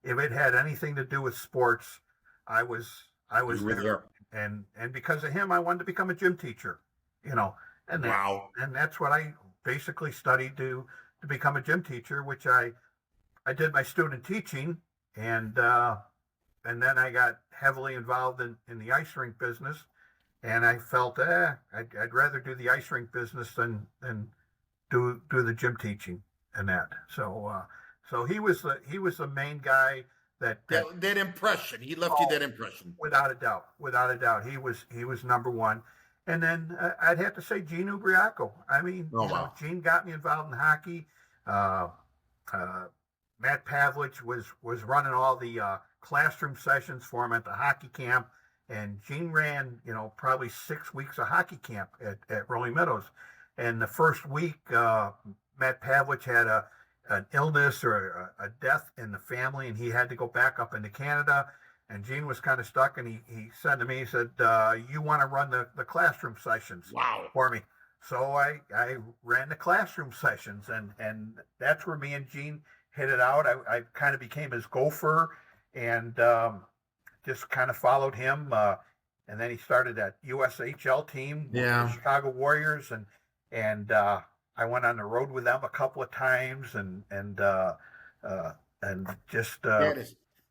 if it had anything to do with sports, I was there. And because of him, I wanted to become a gym teacher. And Wow. and that's what I basically studied to become a gym teacher, which I did my student teaching, and then I got heavily involved in the ice rink business, and I felt I'd rather do the ice rink business than do the gym teaching and that. So he was the main guy that impression. He left you that impression. Without a doubt. He was number one. And then I'd have to say Gene Ubriaco. I mean, wow. Gene got me involved in hockey. Matt Pavlich was running all the classroom sessions for him at the hockey camp, and Gene ran probably 6 weeks of hockey camp at Rolling Meadows. And the first week, Matt Pavlich had an illness or a death in the family, and he had to go back up into Canada. And Gene was kind of stuck, and he said to me, he said, you want to run the classroom sessions for me? So I ran the classroom sessions, and that's where me and Gene hit it out. I kind of became his gopher, and just kind of followed him. And then he started that USHL team with the Chicago Warriors, and I went on the road with them a couple of times, and just.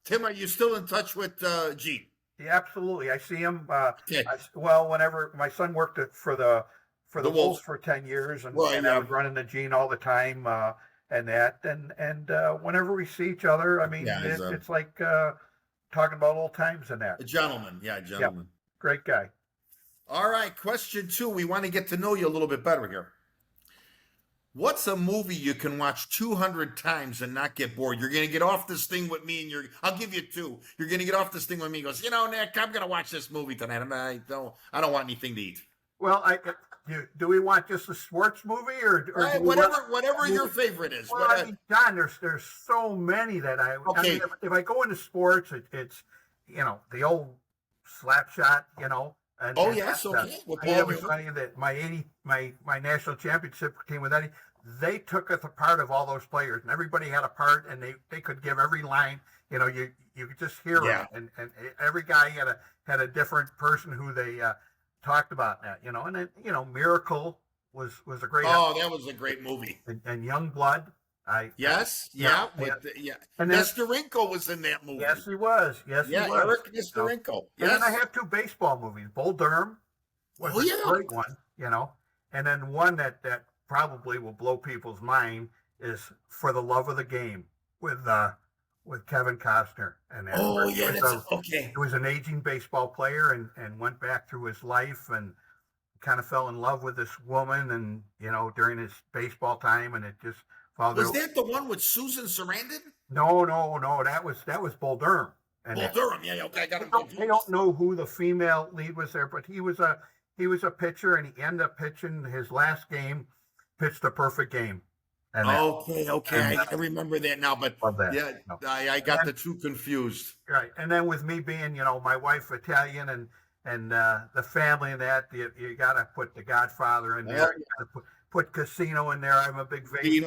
Tim, are you still in touch with Gene? Yeah, absolutely. I see him. Okay. Whenever my son worked for the Wolves for 10 years, and I was running the Gene all the time, and whenever we see each other, I mean, it's like talking about old times and that. A gentleman, gentleman. Yeah, great guy. All right, question 2. We want to get to know you a little bit better here. What's a movie you can watch 200 times and not get bored? You're going to get off this thing with me, and I'll give you two. You're going to get off this thing with me. He goes, Nick, I'm going to watch this movie tonight. I don't want anything to eat. Well, do we want just a sports movie or whatever your favorite is? Well, I mean, John, there's so many that I mean, if I go into sports, it's the old slap shot, And, yes, okay. It was funny that my national championship team with Eddie, they took a part of all those players, and everybody had a part, and they could give every line. You could just hear them, and every guy had a different person who they talked about that. And then Miracle was a great. Oh, that was a great movie. And Young Blood. And Nestorenko was in that movie. Yes, he was. Yes, he was. Eric Nestorenko. Yes. And then I have two baseball movies. Bull Durham was a great one, And then one that probably will blow people's mind is For the Love of the Game with Kevin Costner. And okay. He was an aging baseball player and went back through his life and kind of fell in love with this woman and during his baseball time, and it just. Was that the one with Susan Sarandon? No. That was Bull Durham. Bull Durham, okay, I got him. I don't know who the female lead was there, but he was a pitcher, and he ended up pitching his last game, pitched a perfect game. And I remember that now, but I got the two confused. Right, and then with me being, my wife Italian and the family and that, you got to put The Godfather in there. Put Casino in there. I'm a big person.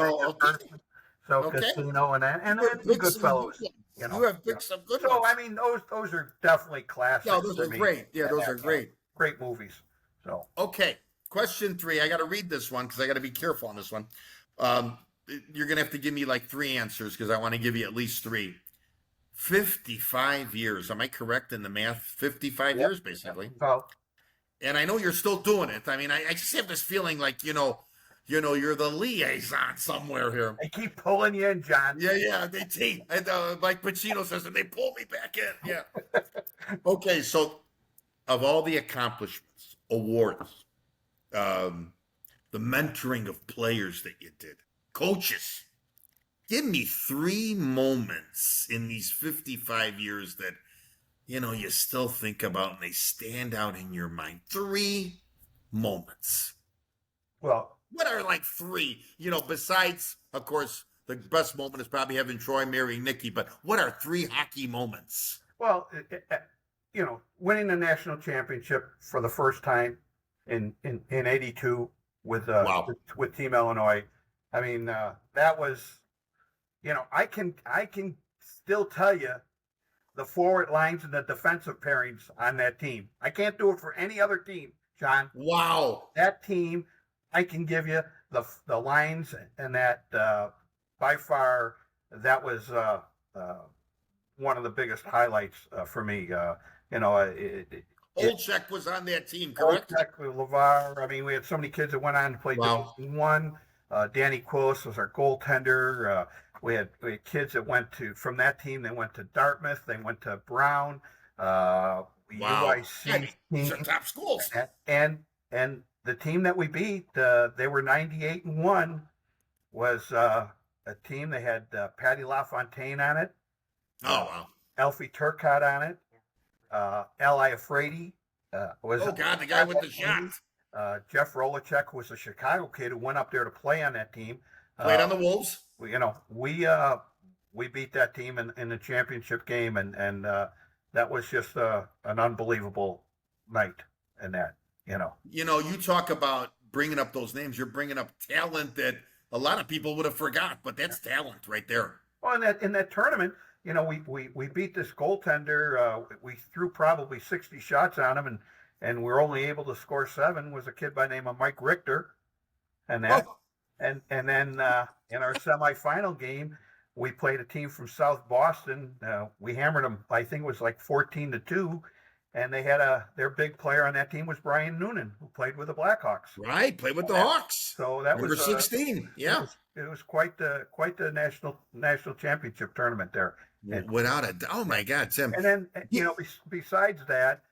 So Casino and that, and then the Goodfellas. You have picked some good ones. So I mean, those are definitely classics. Yeah, those are great. Yeah, those are great. Great movies. So okay, question 3. I got to read this one because I got to be careful on this one. You're gonna have to give me like 3 answers because I want to give you at least 3. 55 years. Am I correct in the math? 55 years, basically. Well, and I know you're still doing it. I mean, I just have this feeling like you're the liaison somewhere here. They keep pulling you in, John. Yeah. They keep, like Pacino says, and they pull me back in. Yeah. Okay, so of all the accomplishments, awards, the mentoring of players that you did, coaches, give me 3 moments in these 55 years that, you still think about and they stand out in your mind. 3 moments. Well, what are like 3, besides, of course, the best moment is probably having Troy marrying Nikki, but what are 3 hockey moments? Well, winning the national championship for the first time in 82 with Team Illinois. I mean, that was, I can still tell you the forward lines and the defensive pairings on that team. I can't do it for any other team, John. Wow. That team, I can give you the lines, and that by far that was one of the biggest highlights for me. Olchek was on that team, correct? Olchek, LeVar. I mean, we had so many kids that went on to play Division One. Danny Quillis was our goaltender. We had kids that went from that team. They went to Dartmouth. They went to Brown. UIC team. Some top schools. And the team that we beat, they were 98-1. Was a team. They had Patty LaFontaine on it. Oh wow. Elfie Turcotte on it. L.I. Afraidy was. Oh God, the guy with the shot. Jeff Rolacek was a Chicago kid who went up there to play on that team. Played on the Wolves. We beat that team in the championship game, and that was just an unbelievable night. And that, you talk about bringing up those names. You're bringing up talent that a lot of people would have forgot, but that's talent right there. Well, in that tournament, we beat this goaltender. We threw probably 60 shots on him, and we were only able to score 7. Was a kid by the name of Mike Richter, and that, and then in our semifinal game, we played a team from South Boston. We hammered them. I think it was like 14-2, and they had their big player on that team was Brian Noonan, who played with the Blackhawks. Right, played with the Hawks. So that Number was 16. Yeah, it was quite the national championship tournament there. Without a oh my God, Tim. And then besides that,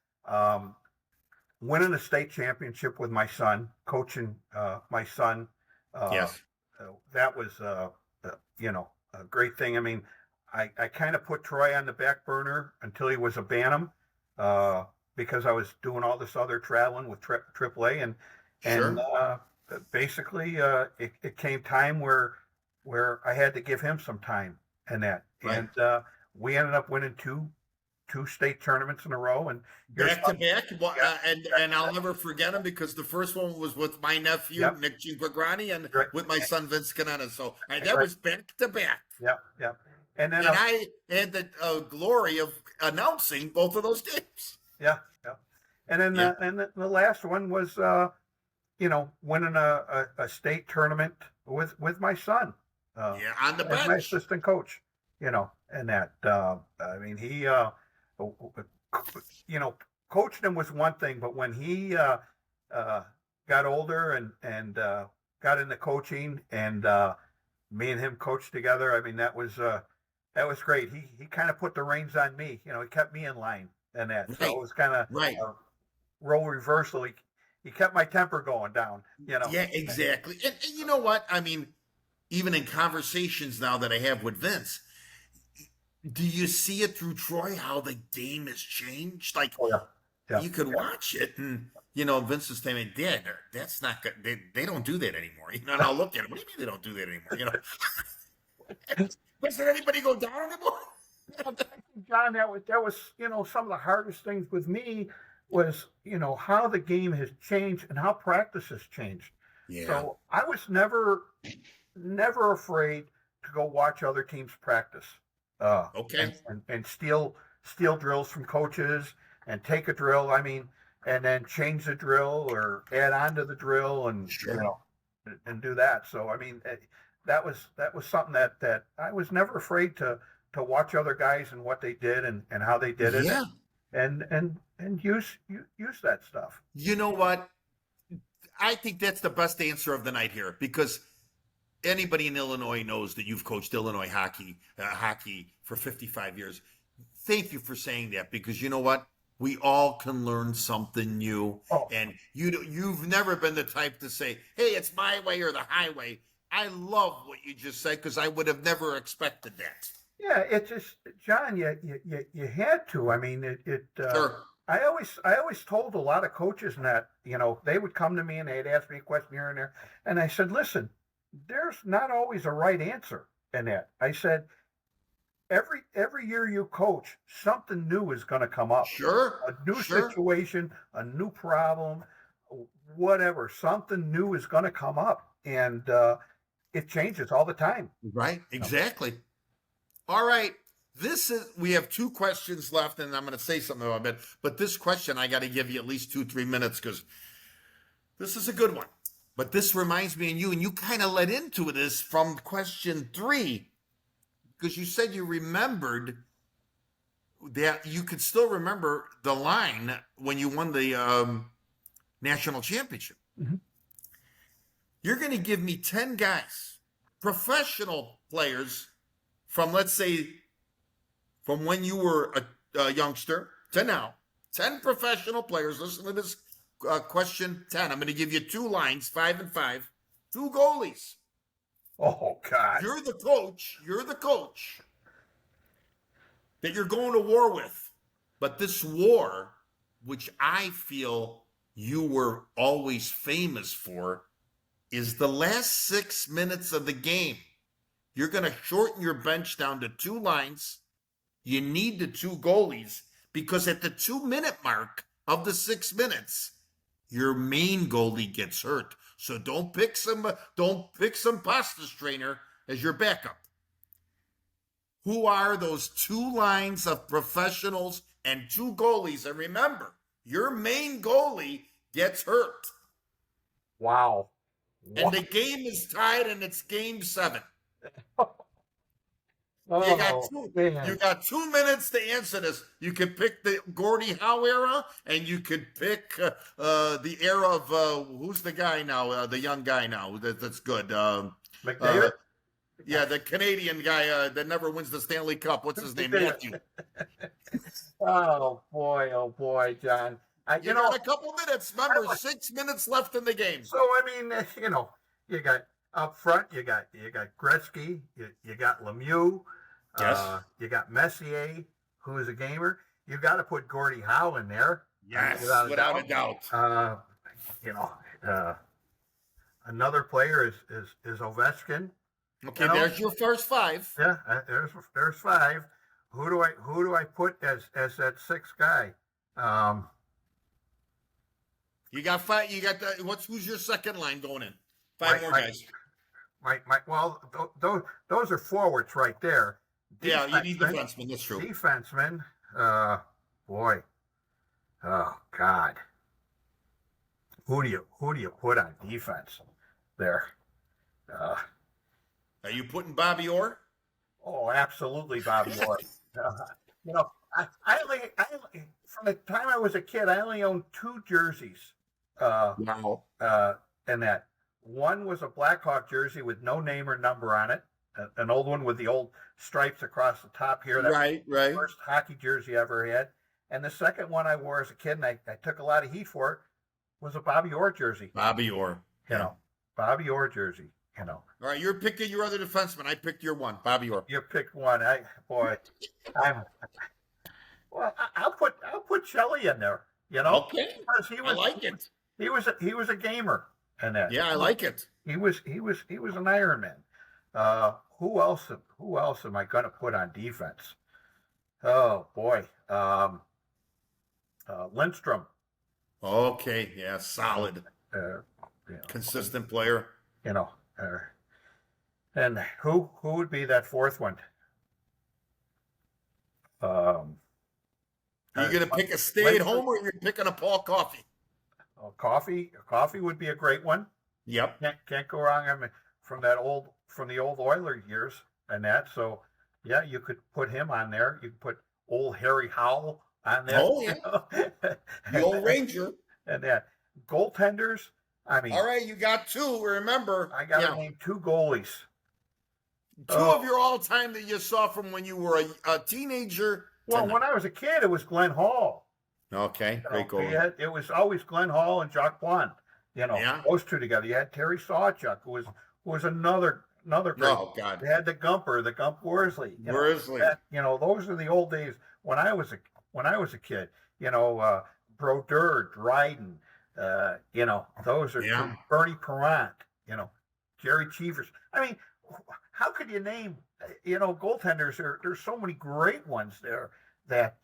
winning a state championship with my son, coaching my son. Yes. that was a great thing. I mean, I kind of put Troy on the back burner until he was a Bantam, because I was doing all this other traveling with AAA, and Sure. basically it came time where I had to give him some time and that, Right. and we ended up winning two state tournaments in a row, and here's Back to back. Well, yeah, and I'll never forget him because the first one was with my nephew, yep, Nick Cinquagrani, and right, with my son, Vince Conenna. So that right, was back to back. yep, and then And I had the glory of announcing both of those games. yeah, yeah, and then Yeah. the last one was winning a state tournament with my son, Yeah. On the as my bench. assistant coach, and that I mean he you know coaching him was one thing, but when he got older and got into coaching, and me and him coached together, I mean that was great. He kind of put the reins on me, he kept me in line, and that, so Right. it was kind of Right. role reversal. He kept my temper going down, Yeah, exactly. And you know what? I mean, even in conversations now that I have with Vince, do you see it through Troy how the game has changed? Like Oh, yeah. Yeah. you could watch it, and Vince is saying, "Dad, that's not good. They don't do that anymore." And I'll look at him. What do you mean they don't do that anymore? Doesn't anybody go down anymore? John, that was some of the hardest things with me was how the game has changed and how practice has changed. Yeah. So I was never afraid to go watch other teams practice, Okay. and steal drills from coaches, and take a drill. I mean, and then change the drill or add on to the drill, and Sure. and do that. So I mean, that was something that I was never afraid to watch other guys and what they did, and how they did it, Yeah. and use that stuff. You know what? I think that's the best answer of the night here, because anybody in Illinois knows that you've coached Illinois hockey for 55 years. Thank you for saying that, because you know what? We all can learn something new, Oh, and you've never been the type to say, "Hey, it's my way or the highway." I love what you just said, because I would have never expected that. yeah, it's just, John, you had to. I mean, Sure. I always told a lot of coaches that, they would come to me and they'd ask me a question here and there, and I said, listen, there's not always a right answer in that. I said, every year you coach, something new is going to come up. Sure. A new Sure. situation, a new problem, whatever. Something new is going to come up, and it changes all the time. Right. Exactly. All right. We have two questions left, and I'm going to say something about it. But this question, I got to give you at least 2-3 minutes, because this is a good one. But this reminds me of you, and you kind of led into this from question 3, because you said you remembered that you could still remember the line when you won the national championship. Mhm. You're going to give me 10 guys, professional players, from, let's say, from when you were a youngster to now. 10 professional players. Listen to this question 10. I'm going to give you 2 lines, 5 and 5. 2 goalies. Oh God! You're the coach that you're going to war with. But this war, which I feel you were always famous for, is the last 6 minutes of the game. You're going to shorten your bench down to 2 lines. You need the 2 goalies, because at the 2-minute mark of the 6 minutes, your main goalie gets hurt. So don't pick some pasta strainer as your backup. Who are those 2 lines of professionals and 2 goalies? And remember, your main goalie gets hurt. Wow! And the game is tied, and it's game 7. Oh, You got 2 minutes to answer this. You could pick the Gordie Howe era, and you could pick the era of who's the guy now, the young guy now that's good. McDavid? Yeah, the Canadian guy that never wins the Stanley Cup. What's his name? Matthew. Oh boy, John. You got a couple minutes. Remember, 6 minutes left in the game. So I mean, you got Up front, you got Gretzky, you got Lemieux, Yes. you got Messier, who is a gamer. You got to put Gordie Howe in there, Yes, without a doubt. You know, another player is Okay, Ovechkin. You know? there's your first five. Yeah, there's five. Who do I put as that sixth guy? You got five. You got who's your second line going in? Five more guys. Well, those are forwards right there. Yeah, you need defensemen. That's true. Defensemen. Boy. Oh God. Who do you put on defense there? Are you putting Bobby Orr? Oh, absolutely, Bobby Orr. You know, I only from the time I was a kid, I only owned two jerseys. Wow. And that one was a Blackhawk jersey with no name or number on it, an old one with the old stripes across the top here. That Right. was the first hockey jersey I ever had. And the second one I wore as a kid, and I took a lot of heat for it, was a Bobby Orr jersey. Bobby Orr. You know, Bobby Orr jersey. You know. All right, you're picking your other defenseman. I picked your one, Bobby Orr. You picked one. I'll put Shelley in there. You know. Okay. I like it. He was a gamer. And that. Yeah, I like it. He was an Iron Man. Who else am I going to put on defense? Oh boy, Lindstrom. Okay, yeah, solid, consistent player. You know, and who would be that fourth one? Are you going to pick a stay-at-home, or you're picking a Paul Coffey? Coffee would be a great one. Yep. Can't go wrong. I mean, from the old Oiler years and that. So yeah, you could put him on there. You could put old Harry Howell on there. Oh yeah. The old Ranger. And that goaltenders. I mean, all right, you got two. Remember, I got to name two goalies. Two of your all-time that you saw from when you were a teenager. Well, when I was a kid, it was Glenn Hall. Okay, great goalie. It was always Glenn Hall and Jacques Blond. You know, those two together. You had Terry Sawchuk, who was another great. Oh God. You had the Gump Worsley. Those are the old days when I was a kid. You know, Brodeur, Dryden. Those are Bernie Perrant. You know, Jerry Cheevers. I mean, how could you name? You know, goaltenders. There's so many great ones there that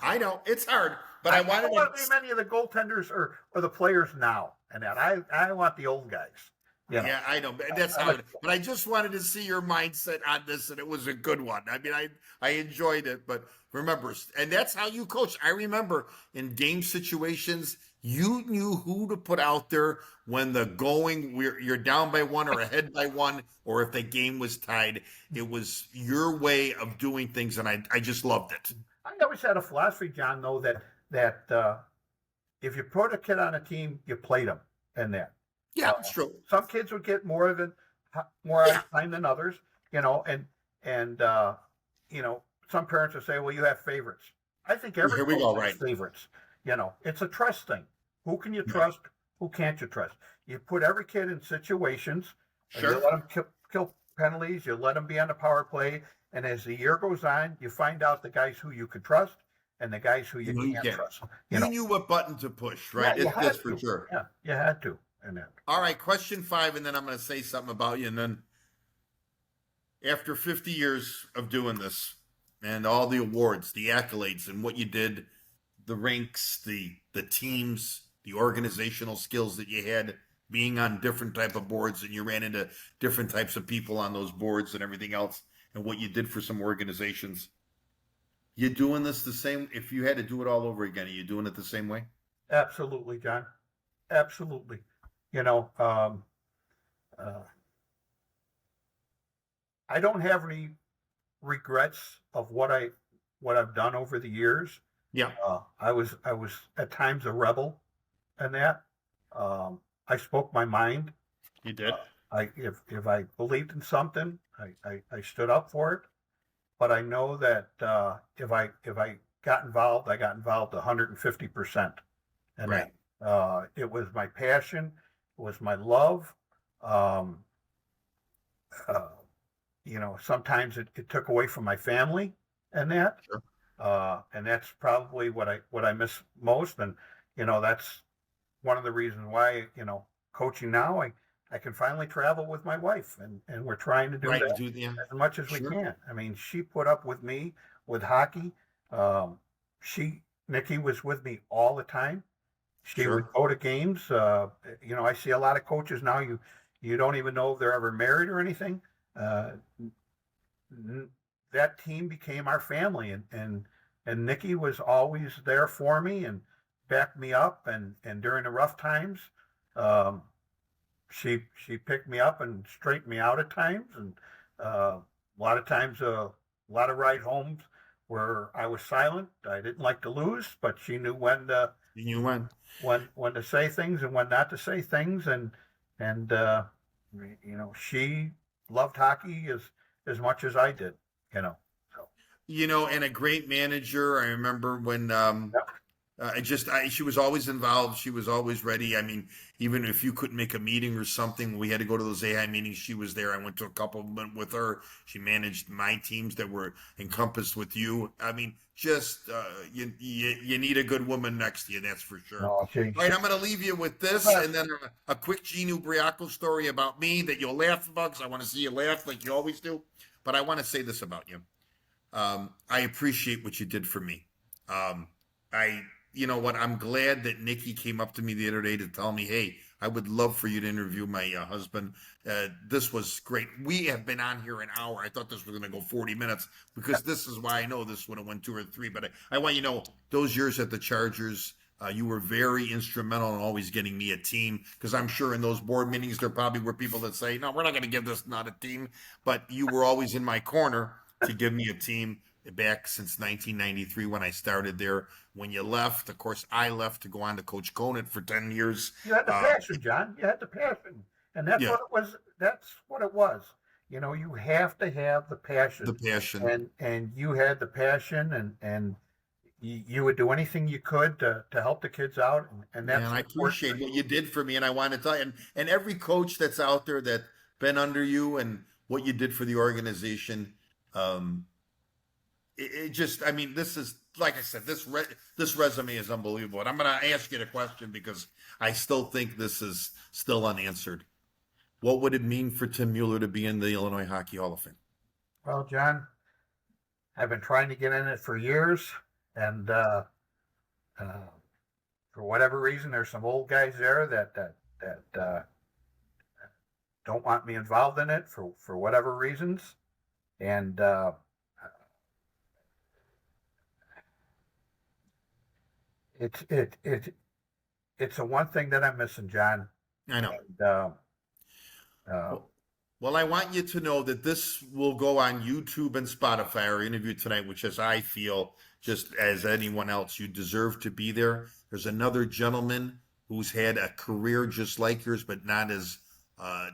I know it's hard, but I wanted to name any of the goaltenders or the players now, and that I want the old guys. You know? Yeah, I know, that's hard. But I just wanted to see your mindset on this, and it was a good one. I mean, I enjoyed it, but remember, and that's how you coach. I remember in game situations, you knew who to put out there when you're down by one or ahead by one, or if the game was tied. It was your way of doing things, and I just loved it. I always had a philosophy, John, though, that if you put a kid on a team, you played them, and that. Yeah, it's true. Some kids would get more time than others, you know, and some parents would say, well, you have favorites. I think everybody has favorites. You know, it's a trust thing. Who can you trust? Who can't you trust? You put every kid in situations. Sure. You let them kill penalties. You let them be on the power play. And as the year goes on, you find out the guys who you can trust and the guys who you can't trust. You knew what button to push, right? Yeah, That's for sure. Yeah, you had to. All right, question 5, and then I'm going to say something about you. And then after 50 years of doing this and all the awards, the accolades, and what you did, the rinks, the teams, the organizational skills that you had, being on different type of boards, and you ran into different types of people on those boards and everything else, and what you did for some organizations. You doing this the same? If you had to do it all over again, are you doing it the same way? Absolutely, John. Absolutely. You know, I don't have any regrets of what I've done over the years. Yeah. I was at times a rebel in that. I spoke my mind. You did. If I believed in something, I stood up for it. But I know that if I got involved, I got involved 150%. And right. It was my passion, was my love. Um, uh, sometimes it took away from my family and that, Sure. and that's probably what I miss most. And that's one of the reasons why coaching now, I can finally travel with my wife, and we're trying to do Right. that Yeah. as much as we Sure. can. I mean, she put up with me with hockey. Um, Nikki was with me all the time. She would Sure. go to games. I see a lot of coaches now. You don't even know if they're ever married or anything. Uh, that team became our family, and Nikki was always there for me and backed me up, and during the rough times, um, she picked me up and straightened me out at times, and a lot of times, a lot of ride homes where I was silent. I didn't like to lose, but she knew You won. when to say things and when not to say things, and she loved hockey as much as I did. So And a great manager. I remember when yeah, she was always involved. She was always ready. I mean, even if you couldn't make a meeting or something, we had to go to those AI meetings. She was there. I went to a couple of them with her. She managed my teams that were encompassed with you. I mean, just you need a good woman next to you. That's for sure. no, All right, I'm going to leave you with this, and then a quick Gene Ubriaco story about me that you'll laugh about, because I want to see you laugh like you always do. But I want to say this about you. I appreciate what you did for me. Um, I, you know what? I'm glad that Nikki came up to me the other day to tell me, hey, I would love for you to interview my husband. This was great. We have been on here an hour. I thought this was going to go 40 minutes, because this is why I know this would have went 2 or 3. But I want you to know, those years at the Chargers, you were very instrumental in always getting me a team, because I'm sure in those board meetings there probably were people that say, no, we're not going to give this not a team. But you were always in my corner to give me a team back since 1993 when I started there. When you left, of course, I left to go on to Coach Conant for 10 years. you had the passion, John. You had the passion, and that's Yeah, what it was. That's what it was. You have to have the the passion, passion. and you had the passion, and you would do anything you could to help the kids out, and Yeah, that's and I the important appreciate thing. what you did for me. And I want to tell you, and every coach that's out there that been under you and what you did for the organization. Um, it just, I mean, this is, like I said, this resume is unbelievable. And I'm going to ask you the question, because I still think this is still unanswered. What would it mean for Tim Mueller to be in the Illinois Hockey Hall of Fame? Well, John, I've been trying to get in it for years, and uh, for whatever reason, there's some old guys there that don't want me involved in it for whatever reasons, and it's it's the one thing that I'm missing, John. I know. And uh, Well, I want you to know that this will go on YouTube and Spotify, our interview tonight, which, as I feel, just as anyone else, you deserve to be there. There's another gentleman who's had a career just like yours, but not as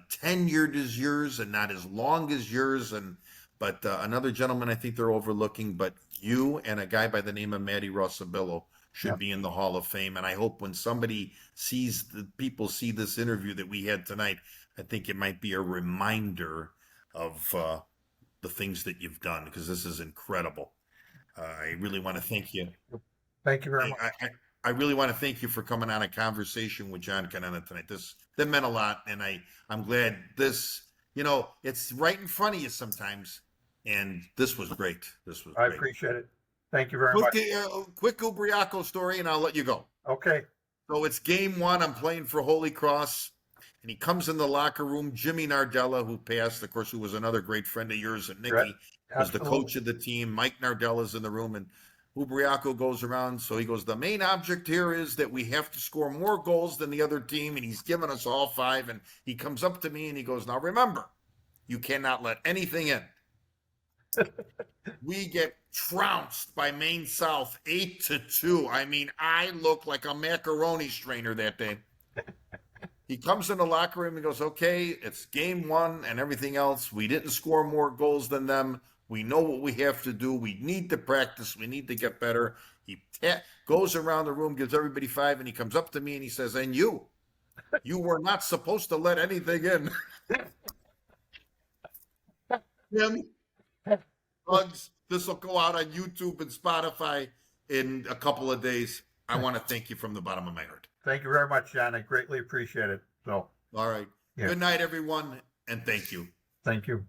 tenured as yours and not as long as yours. But another gentleman I think they're overlooking. But you and a guy by the name of Matty Rossabillo should yeah, be in the Hall of Fame. And I hope when somebody sees the people see this interview that we had tonight, I think it might be a reminder of the things that you've done, because this is incredible. I really want to thank you. thank you very I, much. I really want to thank you for coming on a conversation with John Conenna tonight. That meant a lot, and I'm glad this. It's right in front of you sometimes, and this was great. This was I great. appreciate it. Thank you very Quick, much. quick Ubriaco story, and I'll let you go. Okay. So it's game 1. I'm playing for Holy Cross, and he comes in the locker room. Jimmy Nardella, who passed, of course, who was another great friend of yours, and Right. Nikki was the coach of the team. Mike Nardella's in the room, and Ubriaco goes around. So he goes, the main object here is that we have to score more goals than the other team, and he's given us all 5. And he comes up to me and he goes, now remember, you cannot let anything in. We get trounced by Maine South 8-2. I mean, I look like a macaroni strainer that day. He comes in the locker room and goes, okay, it's game 1 and everything else. We didn't score more goals than them. We know what we have to do. We need to practice. We need to get better. He goes around the room, gives everybody 5, and he comes up to me and he says, and you, You were not supposed to let anything in. Tim, hugs. This will go out on YouTube and Spotify in a couple of days. I want to thank you from the bottom of my heart. Thank you very much, John. I greatly appreciate it. So, All right. yeah. Good night, everyone, and thank you. Thank you.